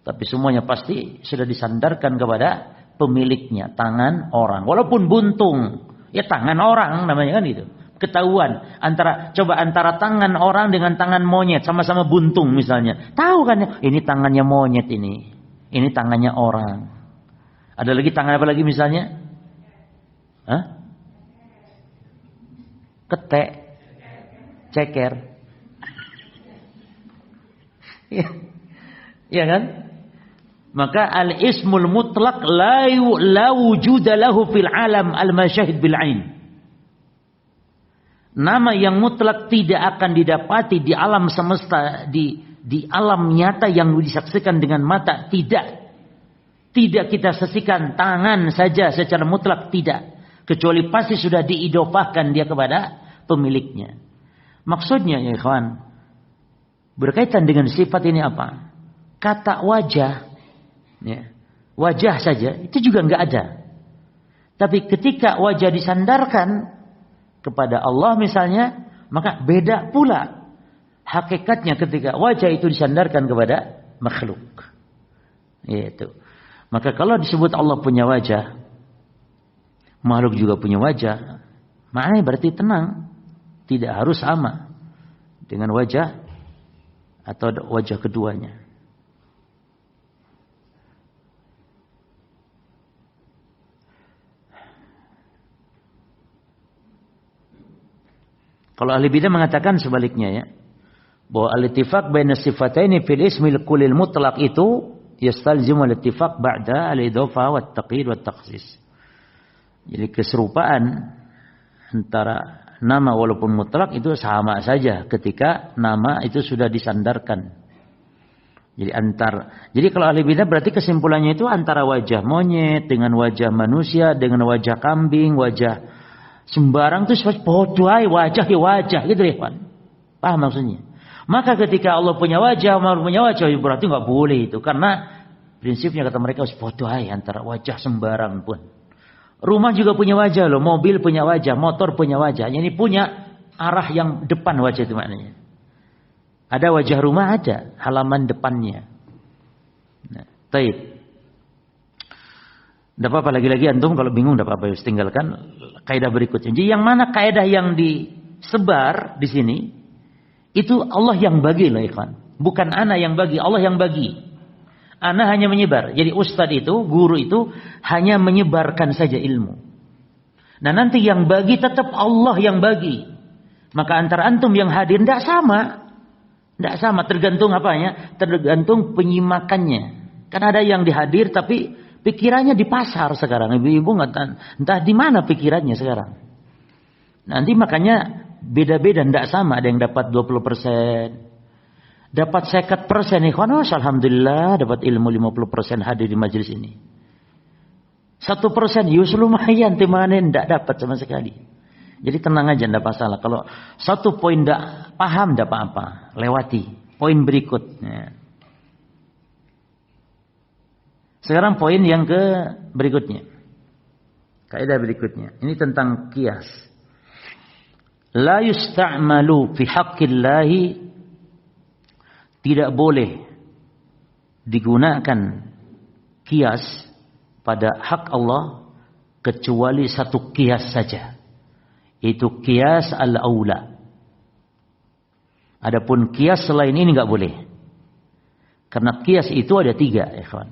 Tapi semuanya pasti sudah disandarkan kepada pemiliknya, tangan orang. Walaupun buntung, ya tangan orang namanya kan itu. Ketahuan antara tangan orang dengan tangan monyet sama-sama buntung misalnya. Tahu kan ini tangannya monyet ini. Ini tangannya orang. Ada lagi tangan apa lagi misalnya? Hah? Ketek, ceker. Ya kan? Maka al-ismul mutlaq la wujuda lahu fil alam al-masyahid bil ain. Nama yang mutlak tidak akan didapati di alam semesta, di alam nyata yang disaksikan dengan mata, tidak. Tidak kita saksikan tangan saja secara mutlak, tidak. Kecuali pasti sudah diidofahkan dia kepada pemiliknya. Maksudnya ya ikhwan, berkaitan dengan sifat ini apa? Kata wajah, ya, wajah saja itu juga enggak ada. Tapi ketika wajah disandarkan kepada Allah misalnya, maka beda pula hakikatnya ketika wajah itu disandarkan kepada makhluk. Yaitu. Maka kalau disebut Allah punya wajah, makhluk juga punya wajah, maknanya berarti tenang, tidak harus sama dengan wajah atau wajah keduanya. Kalau ahli bidah mengatakan sebaliknya ya, bahwa al-ittifaq baina sifataini fil ismil kullil mutlaq itu yastalzimu al-ittifaq ba'da al-idhofah wa at-taqyid wa at-takhsis. Jadi keserupaan antara nama walaupun mutlak itu sama saja ketika nama itu sudah disandarkan. Jadi kalau ahli bidah berarti kesimpulannya itu antara wajah monyet dengan wajah manusia dengan wajah kambing, wajah sembarang itu bodoh wajah ya wajah gitu ya Pak. Paham maksudnya? Maka ketika Allah punya wajah, makhluk punya wajah, berarti nggak boleh itu karena prinsipnya kata mereka bodoh antara wajah sembarang pun. Rumah juga punya wajah loh, mobil punya wajah, motor punya wajah. Ini punya arah yang depan wajah itu maknanya. Ada wajah rumah, ada halaman depannya. Nah, taib. Tidak apa-apa lagi-lagi antum kalau bingung tidak apa-apa tinggalkan kaidah berikutnya. Jadi yang mana kaidah yang disebar di sini itu Allah yang bagi lah ikhwan. Bukan ana yang bagi, Allah yang bagi. Ana hanya menyebar. Jadi ustadz itu, guru itu hanya menyebarkan saja ilmu. Nah nanti yang bagi tetap Allah yang bagi. Maka antara antum yang hadir tidak sama. Tidak sama, tergantung apanya? Tergantung penyimakannya. Kan ada yang dihadir tapi pikirannya di pasar sekarang. Ibu-ibu entah di mana pikirannya sekarang. Nanti makanya beda-beda, tidak sama. Ada yang dapat 20%, dapat 50%. Alhamdulillah dapat ilmu 50% hadir di majelis ini. 1% yus lumayan, timanen tidak dapat sama sekali. Jadi tenang aja, tidak masalah. Kalau 1 poin tidak paham, tidak apa-apa, lewati. Poin berikutnya. Sekarang poin yang berikutnya. Kaidah berikutnya. Ini tentang qiyas. La yusta'malu fi haqqillahi, tidak boleh digunakan qiyas pada hak Allah kecuali satu qiyas saja. Itu qiyas al-aula. Adapun qiyas selain ini enggak boleh. Karena qiyas itu ada 3, ikhwan.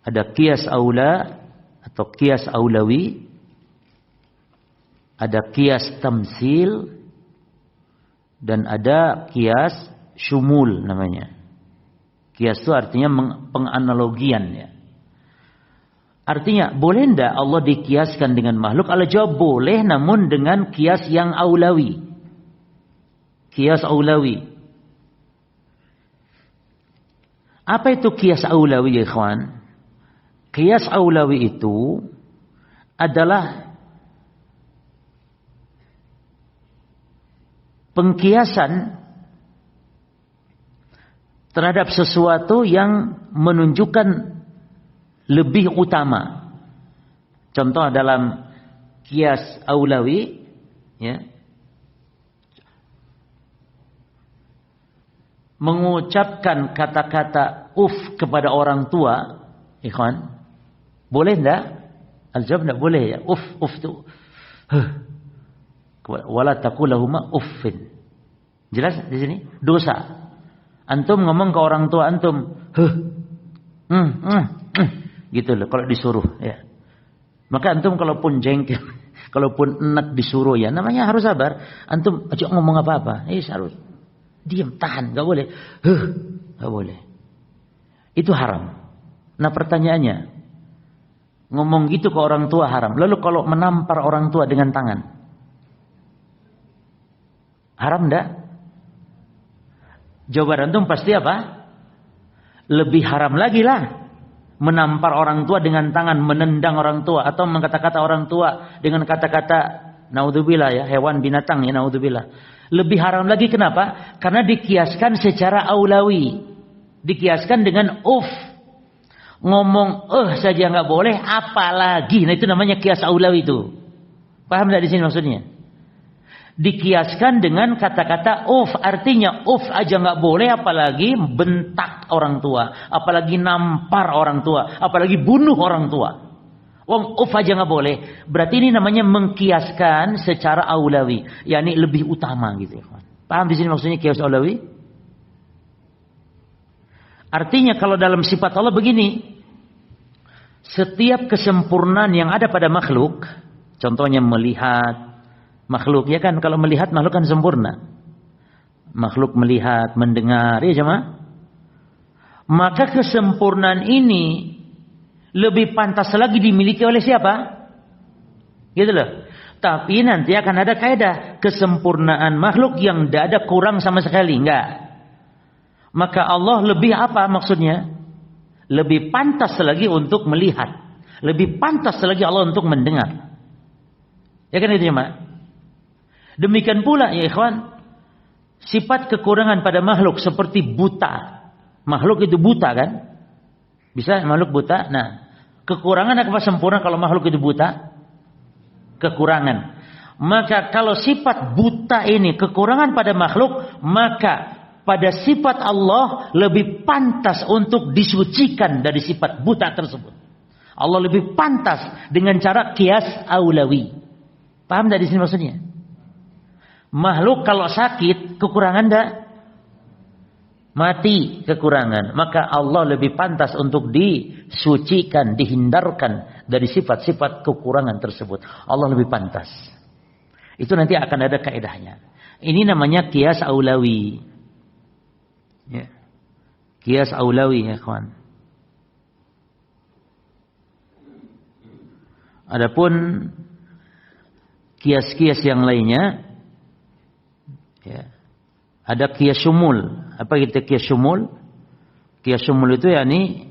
Ada qiyas aula atau qiyas aulawi, ada qiyas tamsil, dan ada qiyas syumul namanya. Qiyas itu artinya penganalogian ya. Artinya boleh ndak Allah dikiaskan dengan makhluk? Allah jawab boleh, namun dengan qiyas yang aulawi. Qiyas aulawi. Apa itu qiyas aulawi ya ikhwan? Qiyas aulawi itu adalah pengkiasan terhadap sesuatu yang menunjukkan lebih utama. Contoh dalam qiyas aulawi ya, mengucapkan kata-kata kepada orang tua, ikhwan, boleh enggak? Al-jawab enggak boleh ya. Tu wala taqulahuma uffin. Jelas di sini? Dosa. Antum ngomong ke orang tua antum, gitu loh kalau disuruh ya. Maka antum kalaupun jengkel, kalaupun enak disuruh ya, namanya harus sabar. Antum aja ngomong apa-apa, harus diam, tahan, enggak boleh. Enggak boleh. Itu haram. Nah, pertanyaannya, ngomong gitu ke orang tua haram. Lalu kalau menampar orang tua dengan tangan, haram enggak? Jawaban antum pasti apa? Lebih haram lagi lah. Menampar orang tua dengan tangan, menendang orang tua, atau mengkata-kata orang tua dengan kata-kata naudzubillah ya, hewan binatang ya, naudzubillah. Lebih haram lagi, kenapa? Karena dikiaskan secara aulawi. Dikiaskan dengan ngomong saja nggak boleh, apalagi. Nah itu namanya kias aulawi itu. Paham nggak di sini maksudnya? Dikiaskan dengan kata-kata artinya aja nggak boleh, apalagi bentak orang tua, apalagi nampar orang tua, apalagi bunuh orang tua. Aja nggak boleh. Berarti ini namanya mengkiaskan secara aulawi, yakni lebih utama gitu. Paham di sini maksudnya kias aulawi? Artinya kalau dalam sifat Allah begini, setiap kesempurnaan yang ada pada makhluk, contohnya melihat, makhluk ya kan, kalau melihat makhluk kan sempurna. Makhluk melihat, mendengar, ya jemaah. Maka kesempurnaan ini lebih pantas lagi dimiliki oleh siapa? Gitu loh. Tapi nanti akan ada kaidah kesempurnaan makhluk yang tidak ada kurang sama sekali, enggak. Maka Allah lebih apa maksudnya? Lebih pantas lagi untuk melihat, lebih pantas lagi Allah untuk mendengar. Ya kan itu jemaah? Demikian pula ya ikhwan, sifat kekurangan pada makhluk seperti buta. Makhluk itu buta kan? Bisa makhluk buta? Nah, kekurangan apa sempurna kalau makhluk itu buta? Kekurangan. Maka kalau sifat buta ini kekurangan pada makhluk, maka pada sifat Allah lebih pantas untuk disucikan dari sifat buta tersebut. Allah lebih pantas dengan cara qiyas aulawi. Paham dari sini maksudnya? Makhluk kalau sakit, kekurangan enggak? mati kekurangan, maka Allah lebih pantas untuk disucikan, dihindarkan dari sifat-sifat kekurangan tersebut. Allah lebih pantas. Itu nanti akan ada kaidahnya. Ini namanya qiyas aulawi. Ya. Qiyas aulawi ya kawan. Adapun kias-kias yang lainnya, ya, ada kias syumul. Apa kita kias syumul? Kias syumul itu yakni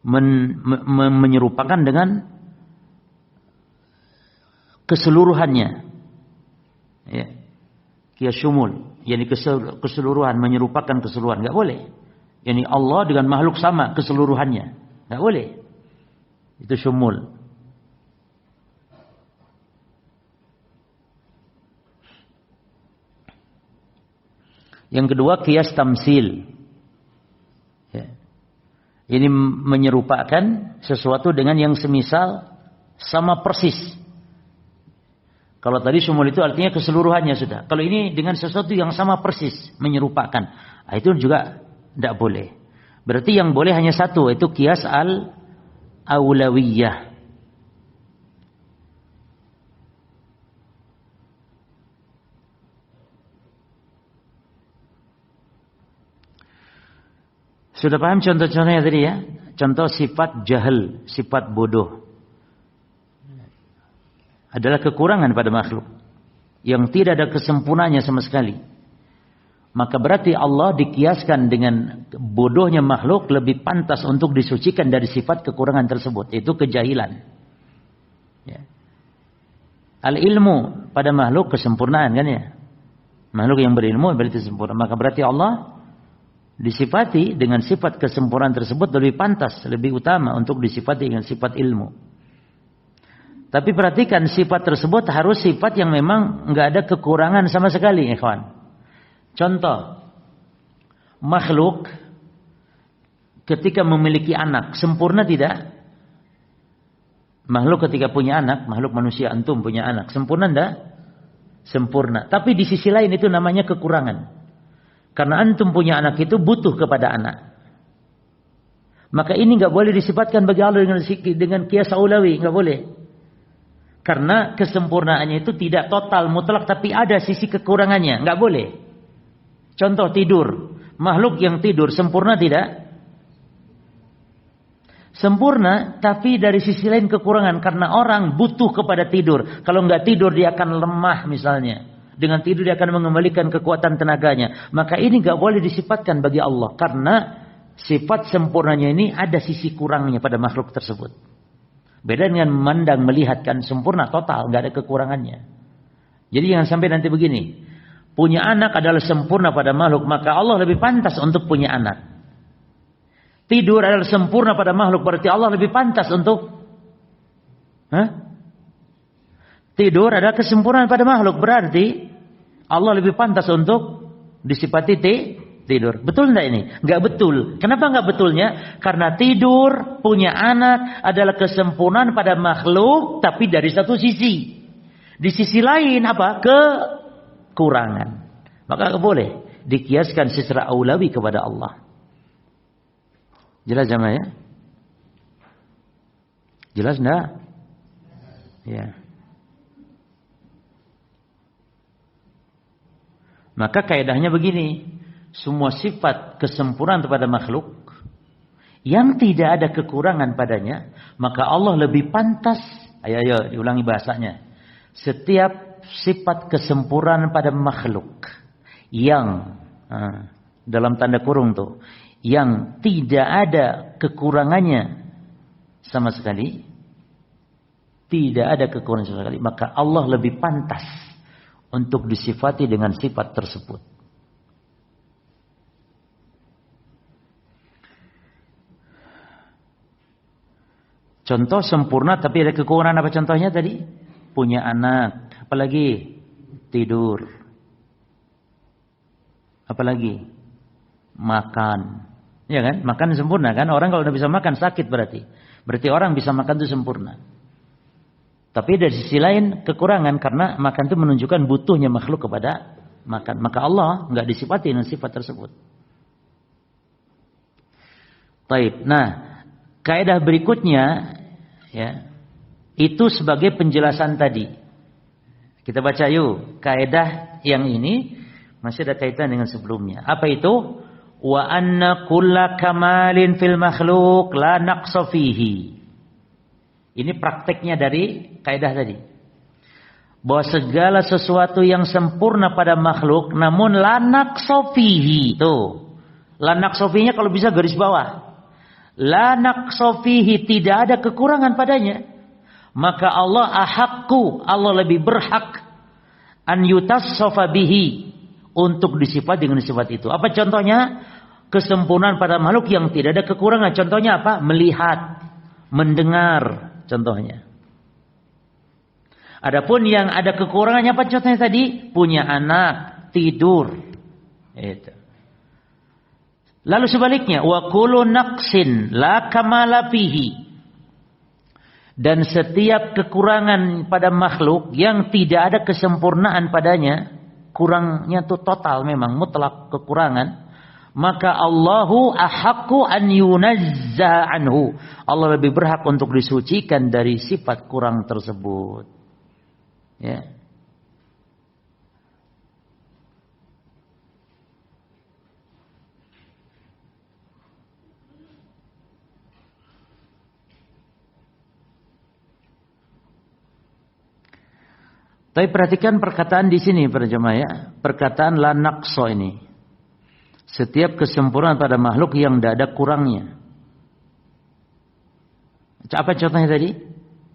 menyerupakan dengan keseluruhannya. Ya. Kias syumul, yakni keseluruhan, menyerupakan keseluruhan, enggak boleh. Yani Allah dengan makhluk sama keseluruhannya, enggak boleh. Itu syumul. Yang kedua qiyas tamsil. Ya. Ini menyerupakan sesuatu dengan yang semisal sama persis. Kalau tadi syumul itu artinya keseluruhannya sudah. Kalau ini dengan sesuatu yang sama persis, menyerupakan. Nah, itu juga tidak boleh. Berarti yang boleh hanya satu, itu qiyas al-aulawiyah. Sudah paham contoh-contohnya tadi ya? Contoh sifat jahil, sifat bodoh. Adalah kekurangan pada makhluk. Yang tidak ada kesempurnaannya sama sekali. Maka berarti Allah dikiaskan dengan bodohnya makhluk lebih pantas untuk disucikan dari sifat kekurangan tersebut. Itu kejahilan. Ya. Al-ilmu pada makhluk kesempurnaan kan ya? Makhluk yang berilmu berarti sempurna. Maka berarti Allah disifati dengan sifat kesempurnaan tersebut lebih pantas, lebih utama untuk disifati dengan sifat ilmu. Tapi perhatikan sifat tersebut harus sifat yang memang nggak ada kekurangan sama sekali, ikhwan. Contoh, makhluk ketika memiliki anak sempurna tidak? Makhluk ketika punya anak, makhluk manusia antum punya anak, sempurna enggak? Sempurna. Tapi di sisi lain itu namanya kekurangan. Karena antum punya anak itu butuh kepada anak. Maka ini enggak boleh disifatkan bagi Allah dengan qiyas aulawi, enggak boleh. Karena kesempurnaannya itu tidak total mutlak, tapi ada sisi kekurangannya, enggak boleh. Contoh tidur, makhluk yang tidur sempurna tidak? Sempurna, tapi dari sisi lain kekurangan karena orang butuh kepada tidur. Kalau enggak tidur dia akan lemah misalnya. Dengan tidur dia akan mengembalikan kekuatan tenaganya. Maka ini enggak boleh disifatkan bagi Allah karena sifat sempurnanya ini ada sisi kurangnya pada makhluk tersebut. Beda dengan memandang, melihat kan sempurna total, enggak ada kekurangannya. Jadi jangan sampai nanti begini. Punya anak adalah sempurna pada makhluk, maka Allah lebih pantas untuk punya anak. Tidur adalah sempurna pada makhluk, berarti Allah lebih pantas untuk tidur adalah kesempurnaan pada makhluk, berarti Allah lebih pantas untuk disifati tidur. Betul enggak ini? Enggak betul. Kenapa enggak betulnya? Karena tidur, punya anak adalah kesempurnaan pada makhluk, tapi dari satu sisi. Di sisi lain apa? Kekurangan. Maka enggak boleh dikiaskan secara aulawi kepada Allah. Jelas jamaah ya? Jelas enggak? Ya. Maka kaidahnya begini, semua sifat kesempurnaan kepada makhluk yang tidak ada kekurangan padanya, maka Allah lebih pantas. Ayo diulangi bahasanya. Setiap sifat kesempurnaan pada makhluk yang dalam tanda kurung tuh, yang tidak ada kekurangannya sama sekali, tidak ada kekurangan sama sekali, maka Allah lebih pantas untuk disifati dengan sifat tersebut. Contoh sempurna tapi ada kekurangan, apa contohnya tadi? Punya anak, apalagi tidur, apalagi makan, ya kan? Makan sempurna kan? Orang kalau udah bisa makan sakit berarti orang bisa makan itu sempurna. Tapi dari sisi lain kekurangan karena makan itu menunjukkan butuhnya makhluk kepada makan. Maka Allah enggak disifati dengan sifat tersebut. Taib. Nah, kaidah berikutnya ya, itu sebagai penjelasan tadi. Kita baca yuk kaidah yang ini masih ada kaitan dengan sebelumnya. Apa itu? Wa anna kulla kamalin fil makhluk la naqsa fihi. Ini prakteknya dari kaidah tadi. Bahwa segala sesuatu yang sempurna pada makhluk namun la naqsa fihi. Tuh. La naqsa fihi-nya kalau bisa garis bawah. La naqsa fihi, tidak ada kekurangan padanya. Maka Allah ahaqqu, Allah lebih berhak an yutassafa bihi, untuk disifat dengan sifat itu. Apa contohnya? Kesempurnaan pada makhluk yang tidak ada kekurangan. Contohnya apa? Melihat, mendengar, contohnya. Adapun yang ada kekurangannya apa contohnya tadi? Punya anak, tidur. Itu. Lalu sebaliknya, wa kullu naqsin la kamala fihi. Dan setiap kekurangan pada makhluk yang tidak ada kesempurnaan padanya, kurangnya itu total memang mutlak kekurangan, maka Allahu ahaqqu an yunazza anhu. Allah lebih berhak untuk disucikan dari sifat kurang tersebut. Ya. Tapi perhatikan perkataan di sini para jemaah ya. Perkataan la naqsa ini. Setiap kesempurnaan pada makhluk yang tidak ada kurangnya. Apa contohnya tadi?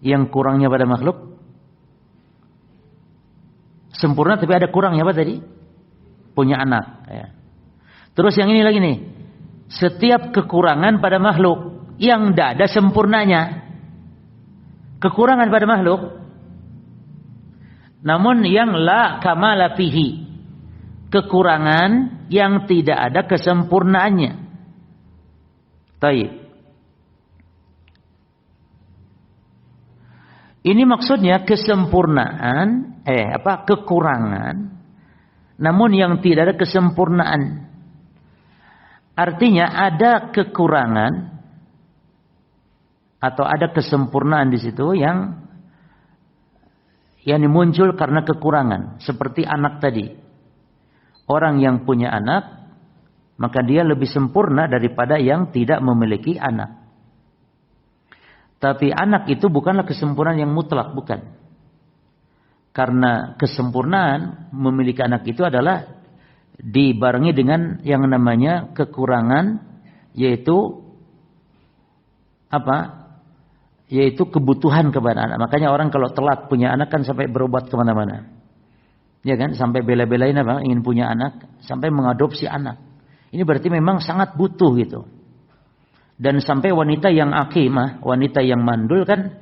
Yang kurangnya pada makhluk? Sempurna tapi ada kurangnya apa tadi? Punya anak. Ya. Terus yang ini lagi nih. Setiap kekurangan pada makhluk yang tidak ada sempurnanya. Kekurangan pada makhluk. Namun yang la kamala fihi, kekurangan yang tidak ada kesempurnaannya. Taib. Ini maksudnya kesempurnaan, kekurangan, namun yang tidak ada kesempurnaan. Artinya ada kekurangan atau ada kesempurnaan di situ yang muncul karena kekurangan. Seperti anak tadi. Orang yang punya anak, maka dia lebih sempurna daripada yang tidak memiliki anak. Tapi anak itu bukanlah kesempurnaan yang mutlak, bukan. Karena kesempurnaan memiliki anak itu adalah dibarengi dengan yang namanya kekurangan, yaitu apa? Yaitu kebutuhan kepada anak. Makanya orang kalau telat punya anak kan sampai berobat kemana-mana. Ya kan? Sampai bela-belain apa? Ingin punya anak. Sampai mengadopsi anak. Ini berarti memang sangat butuh gitu. Dan sampai wanita yang akimah, wanita yang mandul kan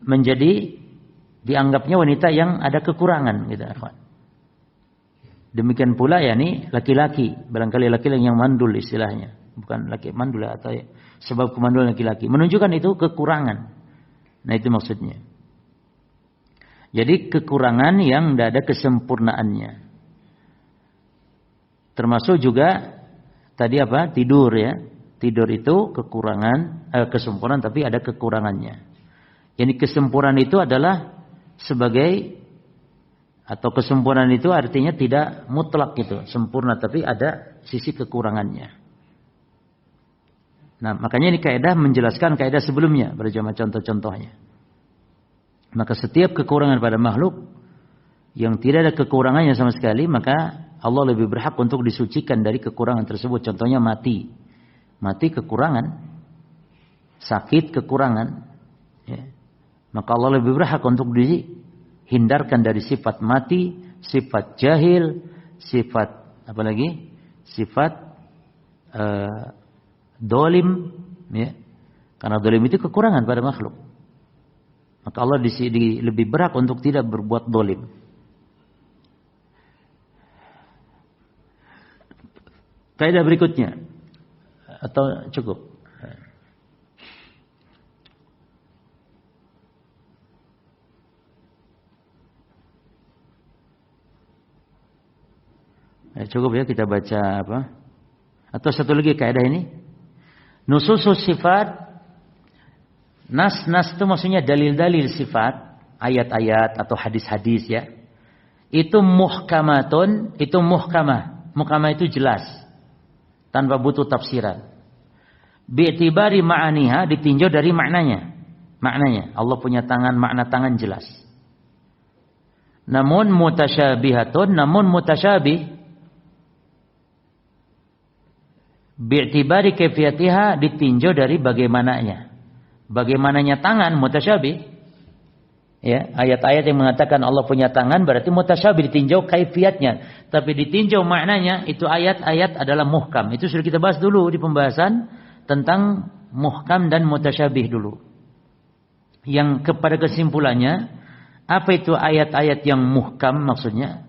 menjadi dianggapnya wanita yang ada kekurangan gitu. Demikian pula ya nih laki-laki. Barangkali laki-laki yang mandul istilahnya. Bukan laki mandul atau sebab kemandulan laki-laki. Menunjukkan itu kekurangan. Nah itu maksudnya. Jadi kekurangan yang tidak ada kesempurnaannya. Termasuk juga tadi apa? Tidur ya. Tidur itu kekurangan, kesempurnaan tapi ada kekurangannya. Jadi kesempurnaan itu adalah sebagai atau kesempurnaan itu artinya tidak mutlak gitu, sempurna tapi ada sisi kekurangannya. Nah, makanya ini kaidah menjelaskan kaidah sebelumnya, berjamaah contoh-contohnya. Maka setiap kekurangan pada makhluk yang tidak ada kekurangannya sama sekali, maka Allah lebih berhak untuk disucikan dari kekurangan tersebut. Contohnya mati. Mati kekurangan. Sakit kekurangan. Ya. Maka Allah lebih berhak untuk dihindarkan dari sifat mati, sifat jahil, sifat apa lagi? Sifat dolim, ya. Karena dolim itu kekurangan pada makhluk. Maka Allah lebih berhak untuk tidak berbuat dolim. Kaidah berikutnya atau cukup? Cukup ya kita baca apa? Atau satu lagi kaidah ini? Nususus sifat, nas-nas itu maksudnya dalil-dalil sifat, ayat-ayat atau hadis-hadis ya. Itu muhkamatun, itu muhkamah. Muhkamah itu jelas, tanpa butuh tafsiran. Bi'tibari ma'aniha, ditinjau dari maknanya. Maknanya, Allah punya tangan, makna tangan jelas. Namun mutasyabihatun, namun mutasyabih bi'tibari kaifiyatiha, ditinjau dari bagaimananya. Bagaimananya tangan mutasyabih. Ya, ayat-ayat yang mengatakan Allah punya tangan berarti mutasyabih, ditinjau kaifiatnya. Tapi ditinjau maknanya, itu ayat-ayat adalah muhkam. Itu sudah kita bahas dulu di pembahasan tentang muhkam dan mutasyabih dulu. Yang kepada kesimpulannya, apa itu ayat-ayat yang muhkam maksudnya?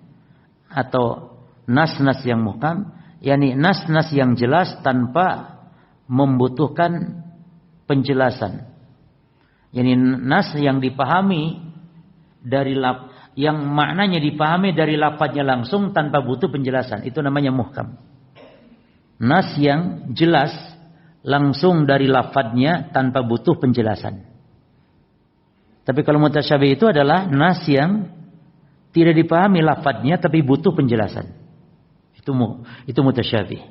Atau nas-nas yang muhkam? Yani nas-nas yang jelas tanpa membutuhkan penjelasan. Yani nas yang dipahami dari yang maknanya dipahami dari lafadznya langsung tanpa butuh penjelasan. Itu namanya muhkam. Nas yang jelas langsung dari lafadznya tanpa butuh penjelasan. Tapi kalau mutasyabih itu adalah nas yang tidak dipahami lafadznya tapi butuh penjelasan. Itu mutasyabih.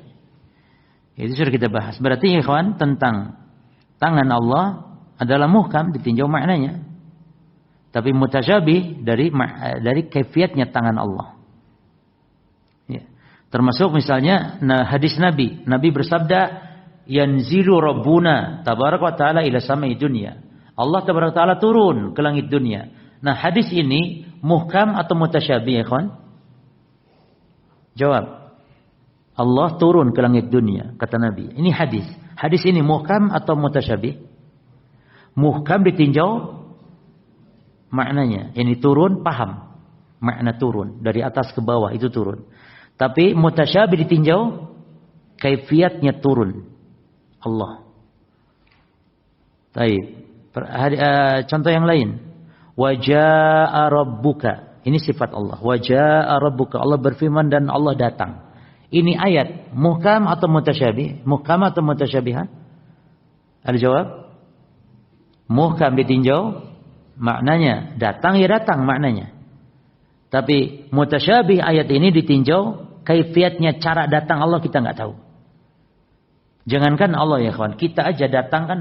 Itu sudah kita bahas. Berarti ikhwan, tentang tangan Allah adalah muhkam, ditinjau maknanya. Tapi mutasyabih dari kaifiatnya tangan Allah. Ya. Termasuk misalnya hadis Nabi. Nabi bersabda, yanzilu rabbuna tabaraka wa ta'ala ila samai dunya. Allah tabaraka wa ta'ala turun ke langit dunia. Nah, hadis ini muhkam atau mutasyabih ya kawan? Jawab. Allah turun ke langit dunia, kata Nabi. Ini hadis. Hadis ini muhkam atau mutasyabih? Muhkam ditinjau maknanya. Ini turun, paham. Makna turun. Dari atas ke bawah itu turun. Tapi mutasyabih ditinjau kaifiatnya turun. Allah. Baik. Contoh yang lain. Waja'a rabbuka. Ini sifat Allah. Waja'a rabbuka. Allah berfirman dan Allah datang. Ini ayat. Muhkam atau mutasyabih? Muhkam atau mutasyabihan? Ada jawab? Muhkam ditinjau maknanya. Datang ya datang maknanya. Tapi mutasyabih ayat ini ditinjau kaifiatnya, cara datang Allah kita nggak tahu. Jangankan Allah ya kawan. Kita aja datang kan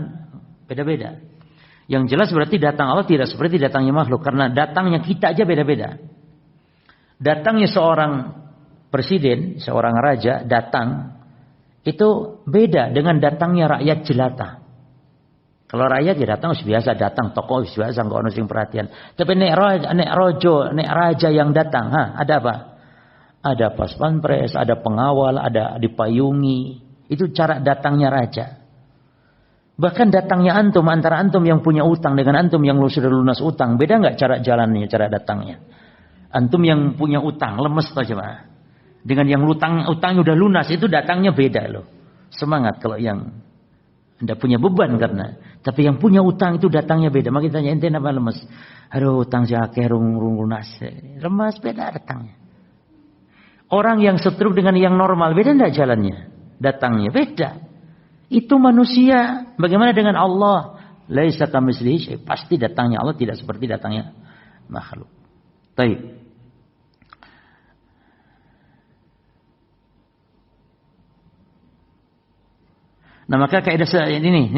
beda-beda. Yang jelas berarti datang Allah tidak seperti datangnya makhluk. Karena datangnya kita aja beda-beda. Datangnya seorang presiden, seorang raja datang, itu beda dengan datangnya rakyat jelata. Kalau rakyat ya datang biasa, datang tokoh biasa, nggak ono sing perhatian. Tapi nek raja yang datang, ada apa? Ada pas pampres, ada pengawal, ada dipayungi. Itu cara datangnya raja. Bahkan datangnya antum, antara antum yang punya utang dengan antum yang sudah lunas utang, beda nggak cara jalannya, cara datangnya? Antum yang punya utang, lemes aja mah. Dengan yang utangnya udah lunas, itu datangnya beda loh. Semangat kalau yang Anda punya beban karena. Tapi yang punya utang itu datangnya beda. Makanya tanya ente apa lemes? Aduh utang si akeh rung lunas. Lemas beda datangnya. Orang yang setruk dengan yang normal beda enggak jalannya? Datangnya beda. Itu manusia. Bagaimana dengan Allah? Laisa kamitslihi syai'. Pasti datangnya Allah tidak seperti datangnya makhluk. Baik. Nah maka kaidah ini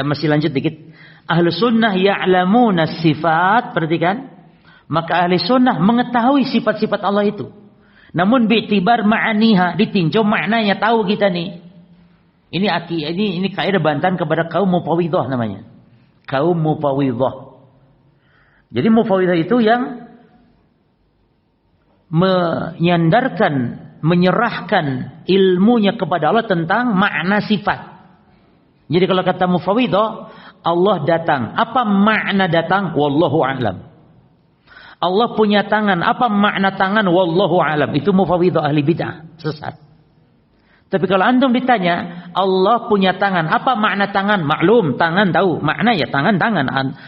masih lanjut dikit. Ahlu sunnah ya'lamuna sifat, perhatikan. Maka ahli sunnah mengetahui sifat-sifat Allah itu. Namun bi'tibar ma'aniha, ditinjau maknanya, tahu kita nih. Ini kaidah bantahan kepada kaum mufawwidhah namanya. Kaum mufawwidhah. Jadi mufawwidhah itu yang menyerahkan ilmunya kepada Allah tentang makna sifat. Jadi kalau kata mufawwidhah, Allah datang. Apa makna datang? Wallahu a'lam. Allah punya tangan. Apa makna tangan? Wallahu a'lam. Itu mufawwidhah ahli bid'ah, sesat. Tapi kalau antum ditanya, Allah punya tangan. Apa makna tangan? Maklum, tangan tahu. Makna ya tangan.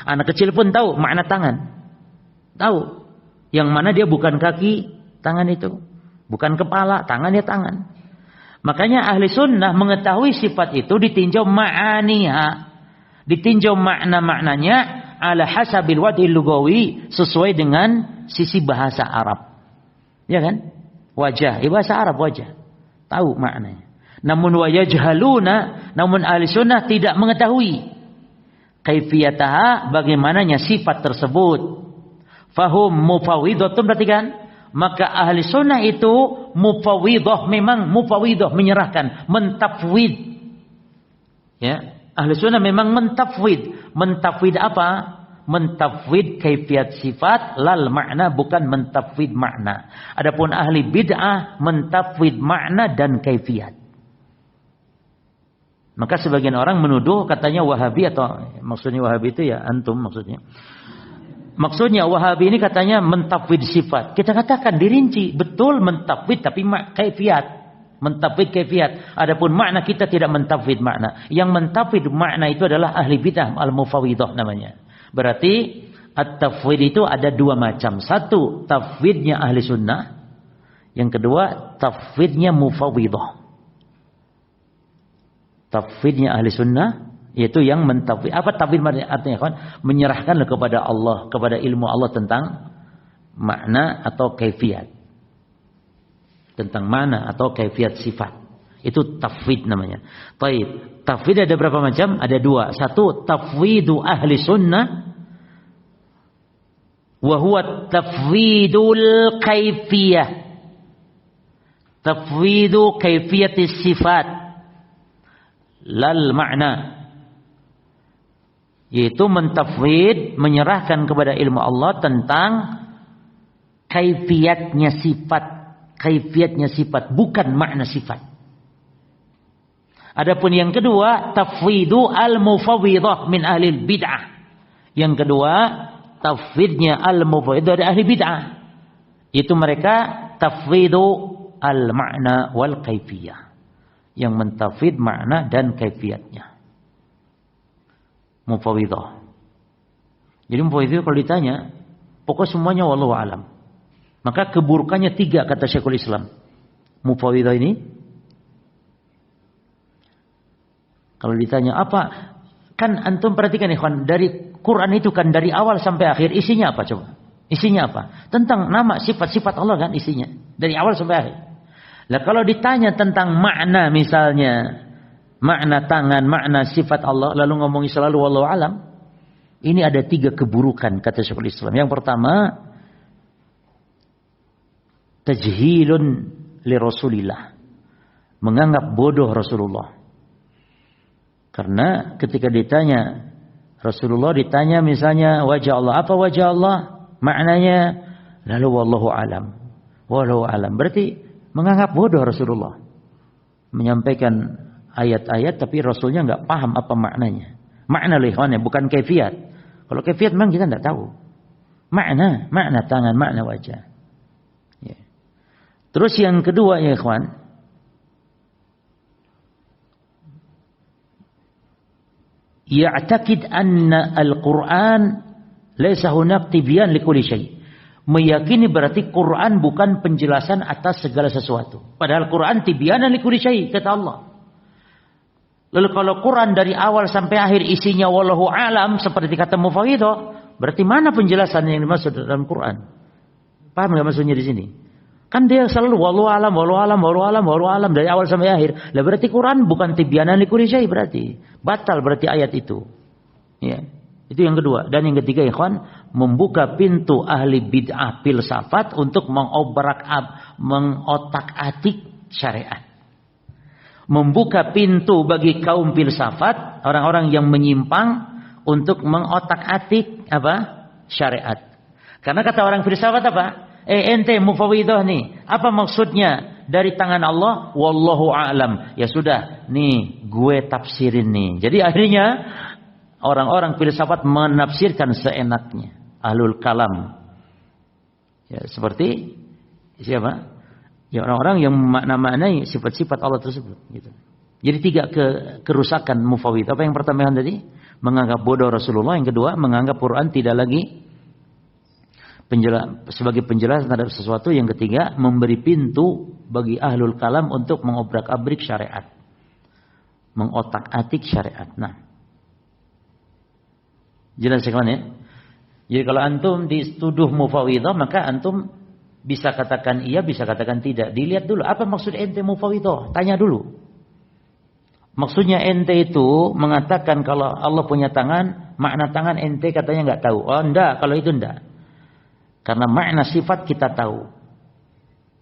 Anak kecil pun tahu makna tangan. Tahu. Yang mana dia bukan kaki, tangan itu. Bukan kepala, tangan ya tangan. Makanya ahli sunnah mengetahui sifat itu ditinjau ma'aniha, ditinjau makna-maknanya ala hasabil wad'il lugawi, sesuai dengan sisi bahasa Arab. Ya kan? Wajah, bahasa Arab wajah. Tahu maknanya. Namun wayajhaluna, namun ahli sunnah tidak mengetahui kaifiyataha, bagaimananya sifat tersebut. Fahum mufawwidhatun, perhatikan. Maka ahli sunnah itu mufawwidah, memang mufawwidah, menyerahkan, mentafwid. Ya, ahli sunnah memang mentafwid. Mentafwid apa? Mentafwid kaifiyat sifat lal makna, bukan mentafwid makna. Adapun ahli bid'ah mentafwid makna dan kaifiyat. Maka sebagian orang menuduh, katanya Wahabi, atau maksudnya Wahabi itu ya antum maksudnya. Maksudnya Wahabi ini katanya mentafwid sifat. Kita katakan dirinci, betul mentafwid tapi kaifiyat. Mentafwid kaifiyat. Adapun makna kita tidak mentafwid makna. Yang mentafwid makna itu adalah ahli bid'ah al-mufawwidah namanya. Berarti at-tafwid itu ada dua macam. Satu, tafwidnya ahli sunnah. Yang kedua, tafwidnya mufawwidah. Tafwidnya ahli sunnah yaitu yang mentafwid. Apa tafwid artinya kawan? Menyerahkan kepada Allah, kepada ilmu Allah tentang makna atau kaifiyat. Tentang mana atau kaifiyat sifat. Itu tafwid namanya. Baik, tafwid ada berapa macam? Ada dua. Satu, tafwidu ahli sunnah, wa huwa tafwidul kaifiyah. Tafwidu kaifiyatis sifat lal makna, yaitu mentafwid, menyerahkan kepada ilmu Allah tentang kaifiyatnya sifat, bukan makna sifat. Adapun yang kedua, tafwidu al-mufawwidah min ahli bid'ah. Yang kedua, tafwidnya al-mufawwidah dari ahli bid'ah. Itu mereka tafwidu al-makna wal kaifiyah. Yang mentafwid makna dan kaifiyatnya. Mufawwidah. Jadi mufawwidah kalau ditanya, pokok semuanya wallahu alam. Maka keburukannya 3 kata Syekhul Islam. Mufawwidah ini, kalau ditanya apa, kan antum perhatikan ikhwan, dari Quran itu kan dari awal sampai akhir isinya apa coba? Isinya apa? Tentang nama sifat-sifat Allah kan isinya, dari awal sampai akhir. Lah kalau ditanya tentang makna misalnya, makna tangan, makna sifat Allah, lalu ngomongin selalu wallahu alam, ini ada 3 keburukan kata Syekhul Islam. Yang pertama, tajhilun li Rasulillah, menganggap bodoh Rasulullah. Karena ketika ditanya Rasulullah, ditanya misalnya wajah Allah, apa wajah Allah? Maknanya lalu wallahu alam. Wallahu alam berarti menganggap bodoh Rasulullah. Menyampaikan ayat-ayat tapi Rasulnya enggak paham apa maknanya. Makna lihwannya bukan kaifiat. Kalau kaifiat memang kita enggak tahu. Makna tangan, makna wajah. Ya. Terus yang kedua ya ikhwan, ya'taqid anna al-Qur'an laysa hunak tibyan likulli syai'. Meyakini berarti Quran bukan penjelasan atas segala sesuatu. Padahal Quran tibyanan likulli syai', kata Allah. Lalu kalau Quran dari awal sampai akhir isinya wallahu alam seperti kata mufawwidah, berarti mana penjelasan yang dimaksud dalam Quran? Paham enggak maksudnya di sini? Kan dia selalu wallahu alam, wallahu alam, wallahu alam, wallahu alam dari awal sampai akhir. Lah berarti Quran bukan tibyanan likulli syai' berarti. Batal berarti ayat itu. Ya. Itu yang kedua. Dan yang ketiga ikhwan, membuka pintu ahli bid'ah filsafat untuk mengotak-atik syariat. Membuka pintu bagi kaum filsafat, orang-orang yang menyimpang untuk mengotak-atik apa? Syariat. Karena kata orang filsafat apa? Ente mufawwidah nih, apa maksudnya dari tangan Allah? Wallahu a'lam. Ya sudah, nih gue tafsirin nih. Jadi akhirnya orang-orang filsafat menafsirkan seenaknya. Ahlul kalam. Ya, seperti siapa? Ya orang-orang yang makna-maknai sifat-sifat Allah tersebut. Gitu. Jadi 3 kerusakan mufawwid. Apa yang pertama tadi? Menganggap bodoh Rasulullah. Yang kedua, menganggap Quran tidak lagi sebagai penjelasan terhadap sesuatu. Yang ketiga, memberi pintu bagi ahlul kalam untuk mengobrak-abrik syariat, mengotak-atik syariat. Nah, jelas sekali ya. Jadi kalau antum dituduh mufawidhah, maka antum bisa katakan iya, bisa katakan tidak. Dilihat dulu apa maksud ente mufawidhah, tanya dulu. Maksudnya ente itu mengatakan kalau Allah punya tangan, makna tangan ente katanya nggak tahu. Oh enggak, kalau itu enggak. Karena makna sifat kita tahu.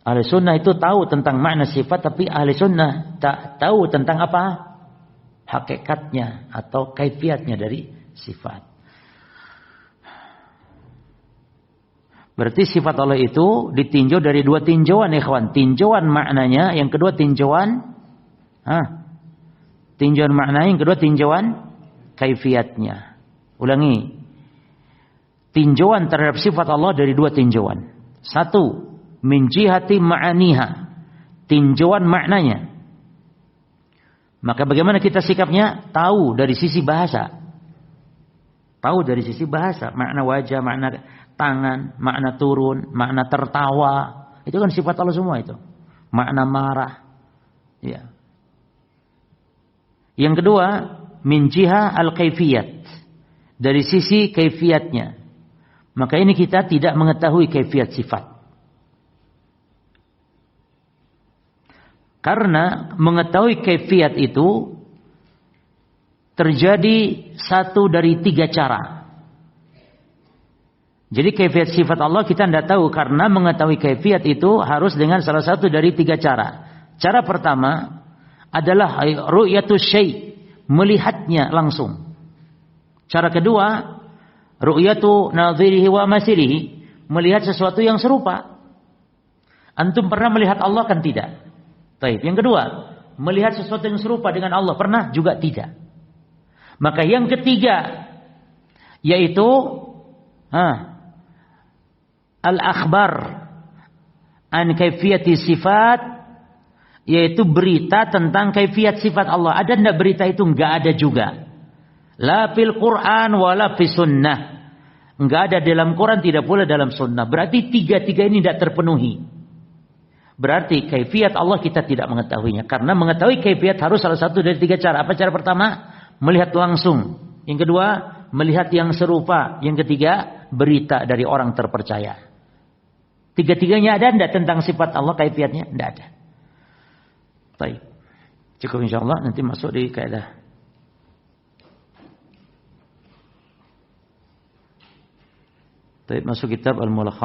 Ahli sunnah itu tahu tentang makna sifat, tapi ahli sunnah tak tahu tentang apa? Hakikatnya atau kaifiatnya dari sifat. Berarti sifat Allah itu ditinjau dari dua tinjauan, ikhwan. Tinjauan maknanya, yang kedua tinjauan tinjauan maknanya, yang kedua tinjauan kaifiatnya. Ulangi. Tinjauan terhadap sifat Allah dari dua tinjauan. Satu, min jihati ma'aniha, tinjauan maknanya. Maka bagaimana kita sikapnya? Tahu dari sisi bahasa. Tahu dari sisi bahasa, makna wajah, makna tangan, makna turun, makna tertawa. Itu kan sifat Allah semua itu. Makna marah. Ya. Yang kedua, min jiha al-kaifiyat, dari sisi kaifiatnya. Maka ini kita tidak mengetahui kaifiat sifat. Karena mengetahui kaifiat itu terjadi satu dari tiga cara. Jadi kaifiat sifat Allah kita tidak tahu, karena mengetahui kaifiat itu harus dengan salah satu dari tiga cara. Cara pertama adalah ru'yatus syai', melihatnya langsung. Cara kedua, ru'yatu nadhirihi wa masirihi, melihat sesuatu yang serupa. Antum pernah melihat Allah kan tidak? Baik. Yang kedua, melihat sesuatu yang serupa dengan Allah pernah juga tidak. Maka yang ketiga yaitu al-akhbar an kaifiyati sifat, yaitu berita tentang kaifiat sifat Allah. Ada enggak berita itu? Enggak ada juga. La fil Quran wala fis sunnah. Enggak ada dalam Quran, tidak pula dalam sunnah. Berarti tiga-tiga ini tidak terpenuhi. Berarti kaifiat Allah kita tidak mengetahuinya. Karena mengetahui kaifiat harus salah satu dari tiga cara. Apa cara pertama? Melihat langsung. Yang kedua, melihat yang serupa. Yang ketiga, berita dari orang terpercaya. Tiga-tiganya ada enggak tentang sifat Allah kaifiatnya? Enggak ada. Baik. Cukup insyaallah, nanti masuk di kaidah. Baik, masuk kitab Al-Mulakhas.